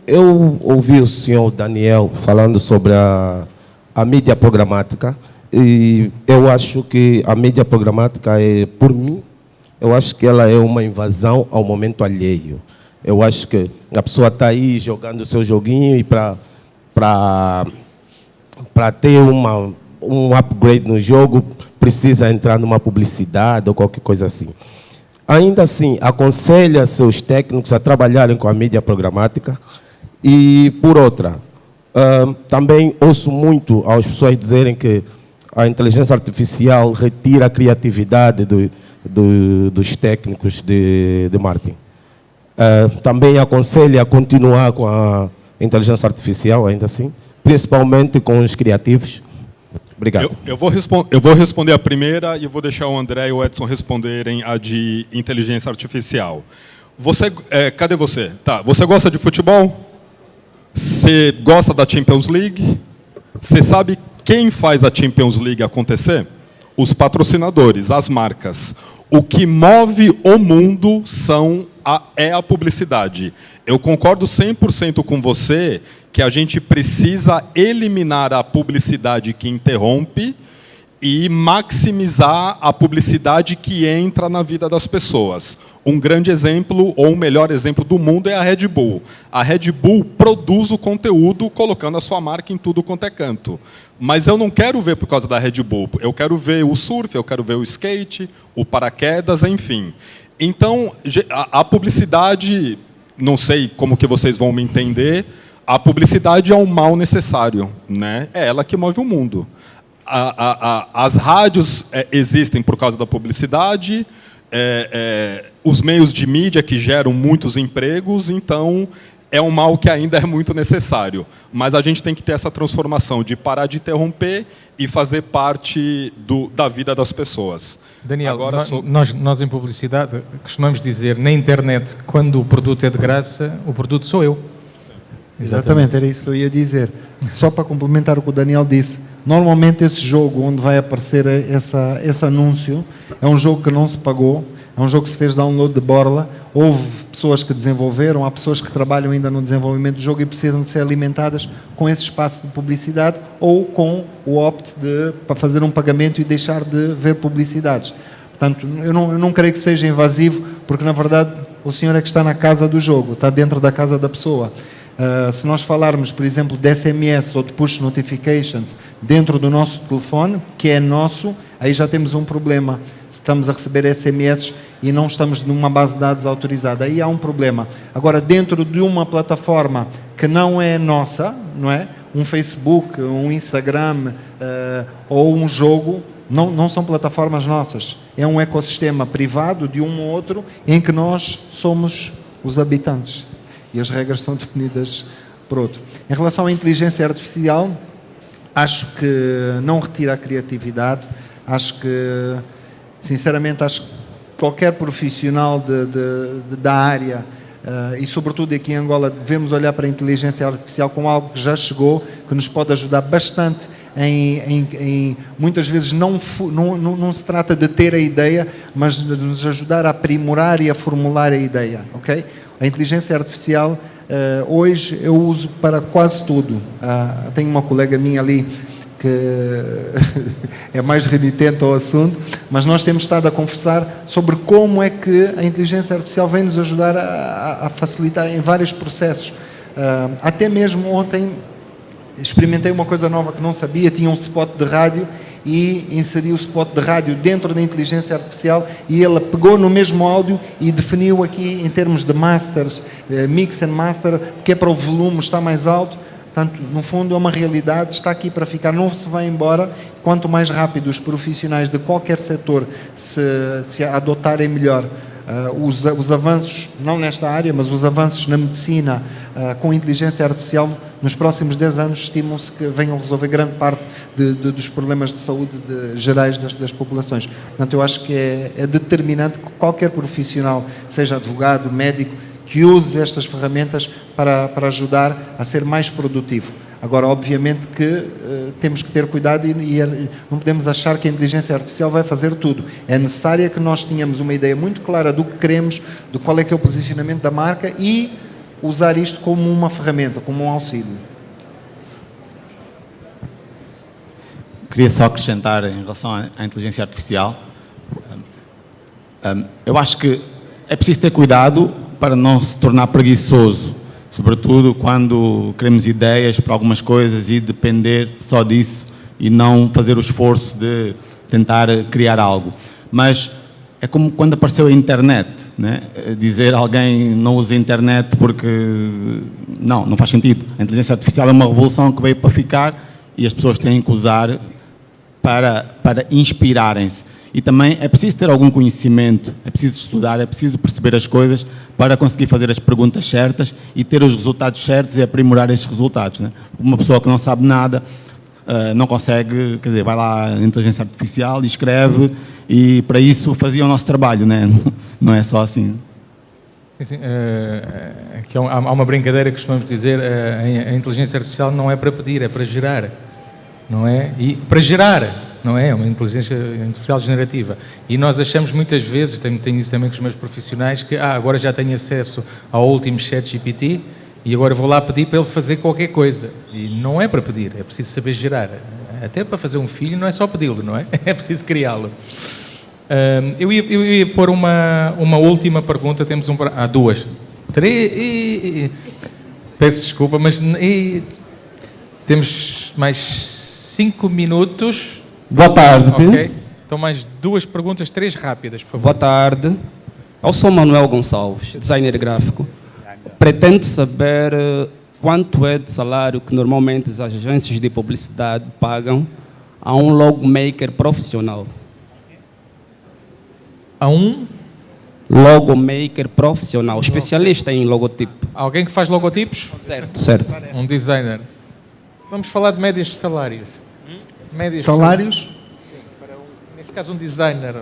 ouvi o senhor Daniel falando sobre a mídia programática e eu acho que a mídia programática por mim, eu acho que ela é uma invasão ao momento alheio. Eu acho que a pessoa está aí jogando o seu joguinho e para ter um upgrade no jogo, precisa entrar numa publicidade ou qualquer coisa assim. Ainda assim, aconselha seus técnicos a trabalharem com a mídia programática. E, por outra, também ouço muito as pessoas dizerem que a inteligência artificial retira a criatividade dos técnicos de marketing. Também aconselha a continuar com a inteligência artificial, ainda assim, principalmente com os criativos. Obrigado. Eu vou responder a primeira e eu vou deixar o André e o Edson responderem a de inteligência artificial. Cadê você? Tá. Você gosta de futebol? Você gosta da Champions League? Você sabe quem faz a Champions League acontecer? Os patrocinadores, as marcas. O que move o mundo é a publicidade. Eu concordo 100% com você que a gente precisa eliminar a publicidade que interrompe e maximizar a publicidade que entra na vida das pessoas. Um grande exemplo, ou o melhor exemplo do mundo, é a Red Bull. A Red Bull produz o conteúdo colocando a sua marca em tudo quanto é canto. Mas eu não quero ver por causa da Red Bull. Eu quero ver o surf, eu quero ver o skate, o paraquedas, enfim. Então, a publicidade, não sei como que vocês vão me entender, a publicidade é um mal necessário, né? É ela que move o mundo. As rádios existem por causa da publicidade, os meios de mídia que geram muitos empregos, então é um mal que ainda é muito necessário. Mas a gente tem que ter essa transformação de parar de interromper e fazer parte da vida das pessoas. Daniel, agora nós em publicidade costumamos dizer na internet, quando o produto é de graça, o produto sou eu. Exatamente, era isso que eu ia dizer. Só para complementar o que o Daniel disse, normalmente esse jogo onde vai aparecer esse anúncio é um jogo que não se pagou, é um jogo que se fez download de borla, houve pessoas que desenvolveram, há pessoas que trabalham ainda no desenvolvimento do jogo e precisam de ser alimentadas com esse espaço de publicidade ou com o opt para fazer um pagamento e deixar de ver publicidades. Portanto, eu não creio que seja invasivo, porque na verdade o senhor é que está na casa do jogo, está dentro da casa da pessoa. Se nós falarmos, por exemplo, de SMS ou de push notifications dentro do nosso telefone, que é nosso, aí já temos um problema. Se estamos a receber SMS e não estamos numa base de dados autorizada, aí há um problema. Agora, dentro de uma plataforma que não é nossa, não é? Um Facebook, um Instagram ou um jogo, não são plataformas nossas. É um ecossistema privado de um ou outro em que nós somos os habitantes. E as regras são definidas por outro. Em relação à inteligência artificial, acho que não retira a criatividade, sinceramente, acho que qualquer profissional da área e sobretudo aqui em Angola devemos olhar para a inteligência artificial como algo que já chegou, que nos pode ajudar bastante muitas vezes não se trata de ter a ideia, mas de nos ajudar a aprimorar e a formular a ideia, ok? A inteligência artificial hoje eu uso para quase tudo. Tenho uma colega minha ali que é mais remitente ao assunto, mas nós temos estado a conversar sobre como é que a inteligência artificial vem nos ajudar a facilitar em vários processos. Até mesmo ontem experimentei uma coisa nova que não sabia, tinha um spot de rádio e inseri o spot de rádio dentro da inteligência artificial e ela pegou no mesmo áudio e definiu aqui em termos de masters, mix and master, que é para o volume estar mais alto. Portanto, no fundo é uma realidade, está aqui para ficar, não se vai embora. Quanto mais rápido os profissionais de qualquer setor se adotarem melhor os avanços, não nesta área, mas os avanços na medicina com inteligência artificial, nos próximos 10 anos estimam-se que venham resolver grande parte dos problemas de saúde gerais das populações. Portanto, eu acho que é determinante que qualquer profissional, seja advogado, médico, que use estas ferramentas para ajudar a ser mais produtivo. Agora, obviamente que temos que ter cuidado e não podemos achar que a inteligência artificial vai fazer tudo. É necessário que nós tenhamos uma ideia muito clara do que queremos, de qual é que é o posicionamento da marca e usar isto como uma ferramenta, como um auxílio. Queria só acrescentar em relação à inteligência artificial. Eu acho que é preciso ter cuidado para não se tornar preguiçoso, sobretudo quando queremos ideias para algumas coisas e depender só disso e não fazer o esforço de tentar criar algo. Mas é como quando apareceu a internet, né? Dizer a alguém não usa a internet porque não faz sentido. A inteligência artificial é uma revolução que veio para ficar e as pessoas têm que usar para inspirarem-se. E também é preciso ter algum conhecimento, é preciso estudar, é preciso perceber as coisas para conseguir fazer as perguntas certas e ter os resultados certos e aprimorar esses resultados, né? Uma pessoa que não sabe nada não consegue, quer dizer, vai lá na inteligência artificial e escreve e para isso fazia o nosso trabalho, né? Não é só assim. Sim. Que há uma brincadeira que costumamos dizer, a inteligência artificial não é para pedir, é para gerar, não é? E para gerar, não é? É uma inteligência artificial generativa. E nós achamos muitas vezes, tenho isso também com os meus profissionais, que agora já tenho acesso ao último ChatGPT e agora vou lá pedir para ele fazer qualquer coisa. E não é para pedir, é preciso saber gerar. Até para fazer um filho não é só pedi-lo, não é? É preciso criá-lo. Eu ia pôr uma última pergunta, temos duas. Três. Peço desculpa, mas temos mais 5 minutos. Boa tarde. Ok. Então mais 2 perguntas, 3 rápidas, por favor. Boa tarde. Eu sou Manuel Gonçalves, designer gráfico. Pretendo saber quanto é de salário que normalmente as agências de publicidade pagam a um logo maker profissional. A um logo maker profissional, especialista em logotipo. Alguém que faz logotipos? Certo. Um designer. Vamos falar de médias de salários. Salários? Neste caso, um designer.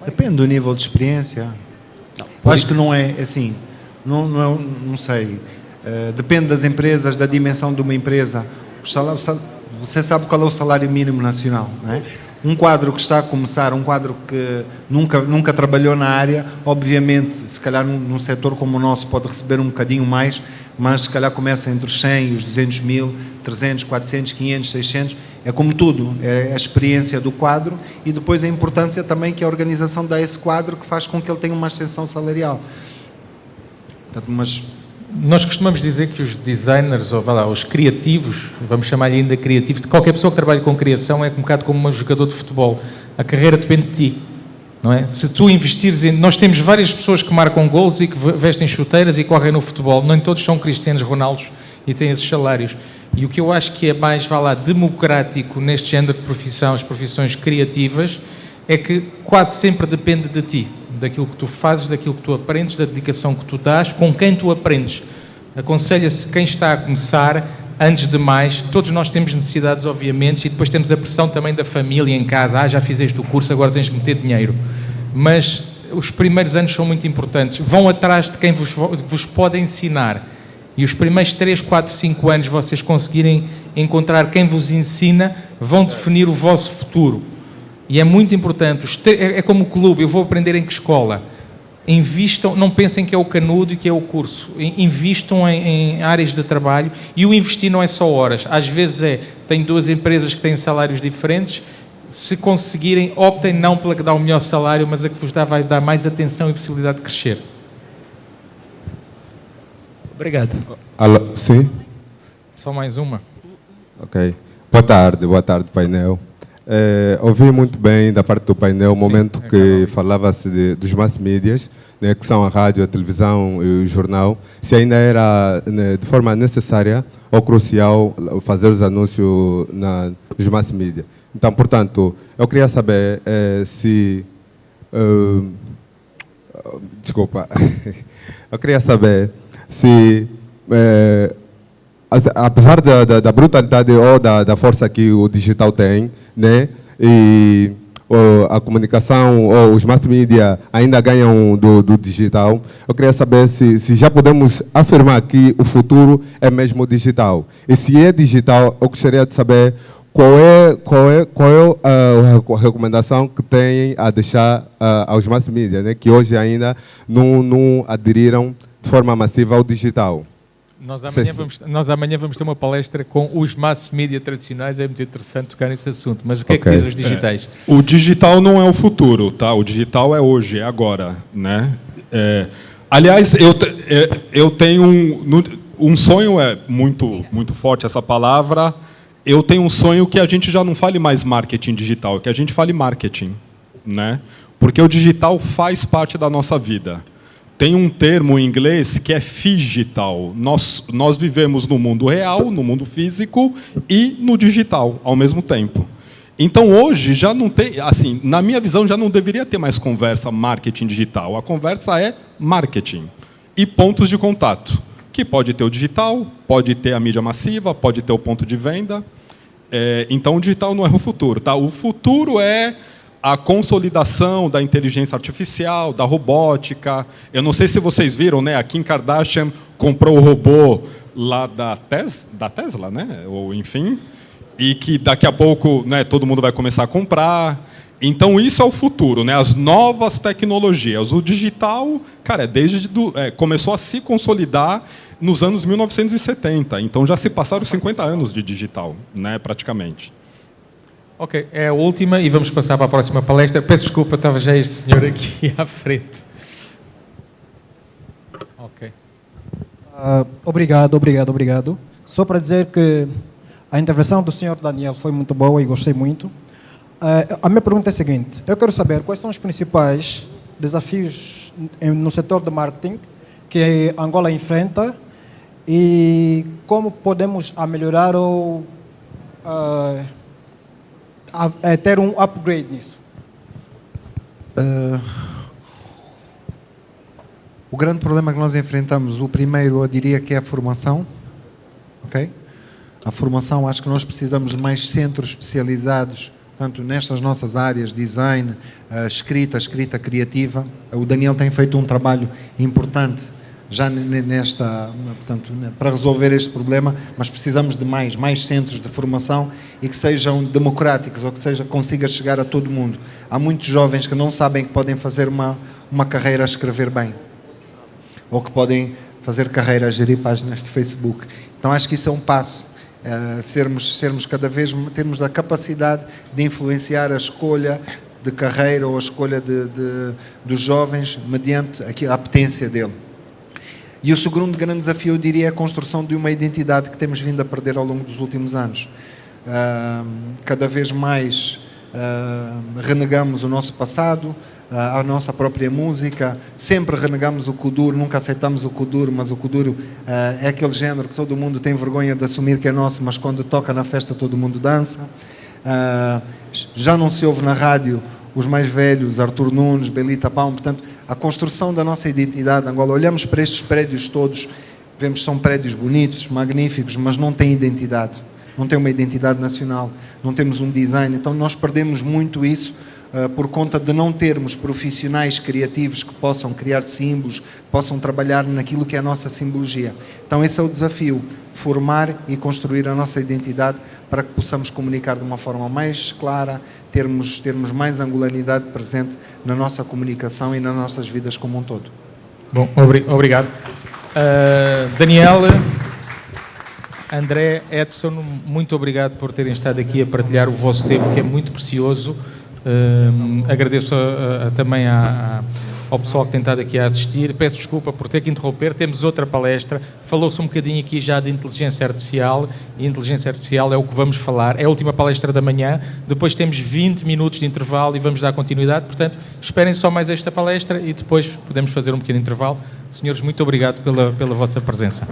Depende do nível de experiência. Eu acho que não é assim. Não sei. Depende das empresas, da dimensão de uma empresa. Você sabe qual é o salário mínimo nacional, não é? Um quadro que está a começar, um quadro que nunca trabalhou na área, obviamente, se calhar num setor como o nosso pode receber um bocadinho mais, mas se calhar começa entre os 100 e os 200 mil, 300, 400, 500, 600, é como tudo, é a experiência do quadro e depois a importância também que a organização dá a esse quadro que faz com que ele tenha uma ascensão salarial. Portanto, nós costumamos dizer que os designers, ou os criativos, vamos chamar-lhe ainda criativo, qualquer pessoa que trabalha com criação é um bocado como um jogador de futebol. A carreira depende de ti, não é? Se tu investires em... Nós temos várias pessoas que marcam golos e que vestem chuteiras e correm no futebol. Nem todos são Cristianos Ronaldos e têm esses salários. E o que eu acho que é mais, democrático neste género de profissão, as profissões criativas, é que quase sempre depende de ti. Daquilo que tu fazes, daquilo que tu aprendes, da dedicação que tu dás, com quem tu aprendes. Aconselha-se quem está a começar, antes de mais, todos nós temos necessidades, obviamente, e depois temos a pressão também da família em casa. Já fizeste o curso, agora tens que meter dinheiro. Mas os primeiros anos são muito importantes. Vão atrás de quem vos pode ensinar. E os primeiros 3, 4, 5 anos vocês conseguirem encontrar quem vos ensina, vão definir o vosso futuro. E é muito importante. É como o clube, eu vou aprender em que escola? Invistam, não pensem que é o canudo e que é o curso. Invistam em áreas de trabalho, e o investir não é só horas. Às vezes tem 2 empresas que têm salários diferentes. Se conseguirem, optem não pela que dá o melhor salário, mas a que vos vai dar mais atenção e possibilidade de crescer. Obrigado. Alô, sim? Só mais uma. Ok. Boa tarde, painel. Ouvi muito bem da parte do painel o momento que falava-se dos mass medias, né, que são a rádio, a televisão e o jornal, se ainda era, né, de forma necessária ou crucial fazer os anúncios dos mass media. Então, portanto, eu queria saber se... desculpa. Eu queria saber se... apesar da brutalidade ou da força que o digital tem, né, e a comunicação ou os mass media ainda ganham do digital, eu queria saber se já podemos afirmar que o futuro é mesmo digital. E se é digital, eu gostaria de saber qual é a recomendação que têm a deixar aos mass media, né, que hoje ainda não aderiram de forma massiva ao digital. Nós amanhã vamos ter uma palestra com os mass media tradicionais, é muito interessante tocar nesse assunto, mas o que é que dizem os digitais? O digital não é o futuro, tá? O digital é hoje, é agora, né? Aliás, eu tenho um sonho, é muito forte essa palavra, eu tenho um sonho que a gente já não fale mais marketing digital, que a gente fale marketing, né? Porque o digital faz parte da nossa vida. Tem um termo em inglês que é phygital. Nós vivemos no mundo real, no mundo físico e no digital ao mesmo tempo. Então, hoje, já não tem, assim, na minha visão, já não deveria ter mais conversa marketing digital. A conversa é marketing e pontos de contato, que pode ter o digital, pode ter a mídia massiva, pode ter o ponto de venda. Então, o digital não é o futuro. Tá? O futuro é a consolidação da inteligência artificial, da robótica. Eu não sei se vocês viram, né? A Kim Kardashian comprou o robô lá da Tesla, né? Ou enfim, e que daqui a pouco, né, todo mundo vai começar a comprar. Então isso é o futuro, né? As novas tecnologias. O digital, cara, começou a se consolidar nos anos 1970. Então já se passaram 50 anos de digital, né? Praticamente. Ok, é a última e vamos passar para a próxima palestra. Peço desculpa, estava já este senhor aqui à frente. Ok. Obrigado. Só para dizer que a intervenção do senhor Daniel foi muito boa e gostei muito. A minha pergunta é a seguinte: eu quero saber quais são os principais desafios no setor de marketing que a Angola enfrenta e como podemos melhorar ou ter um upgrade nisso. O grande problema que nós enfrentamos, o primeiro, eu diria que é a formação. Okay? A formação, acho que nós precisamos de mais centros especializados, tanto nestas nossas áreas, design, escrita criativa. O Daniel tem feito um trabalho importante já portanto, para resolver este problema, mas precisamos de mais centros de formação e que sejam democráticos, ou que consiga chegar a todo mundo. Há muitos jovens que não sabem que podem fazer uma carreira a escrever bem, ou que podem fazer carreira a gerir páginas de Facebook. Então acho que isso é um passo, sermos cada vez, termos a capacidade de influenciar a escolha de carreira ou a escolha dos jovens mediante a apetência dele. E o segundo grande desafio, eu diria, é a construção de uma identidade que temos vindo a perder ao longo dos últimos anos. Cada vez mais renegamos o nosso passado, a nossa própria música, sempre renegamos o kuduro, nunca aceitamos o kuduro, mas o kuduro é aquele género que todo mundo tem vergonha de assumir que é nosso, mas quando toca na festa todo mundo dança. Já não se ouve na rádio os mais velhos, Artur Nunes, Belita Pão, portanto, a construção da nossa identidade em Angola. Olhamos para estes prédios todos, vemos que são prédios bonitos, magníficos, mas não têm identidade, não têm uma identidade nacional, não temos um design, então nós perdemos muito isso por conta de não termos profissionais criativos que possam criar símbolos, possam trabalhar naquilo que é a nossa simbologia. Então esse é o desafio, formar e construir a nossa identidade para que possamos comunicar de uma forma mais clara, termos mais angularidade presente na nossa comunicação e nas nossas vidas como um todo. Bom, obrigado. Daniel, André, Edson, muito obrigado por terem estado aqui a partilhar o vosso tempo, que é muito precioso. Agradeço também ao pessoal que tem estado aqui a assistir. Peço desculpa por ter que interromper. Temos outra palestra. Falou-se um bocadinho aqui já de inteligência artificial, e inteligência artificial é o que vamos falar. É a última palestra da manhã. Depois temos 20 minutos de intervalo e vamos dar continuidade. Portanto, esperem só mais esta palestra e depois podemos fazer um pequeno intervalo. Senhores, muito obrigado pela vossa presença.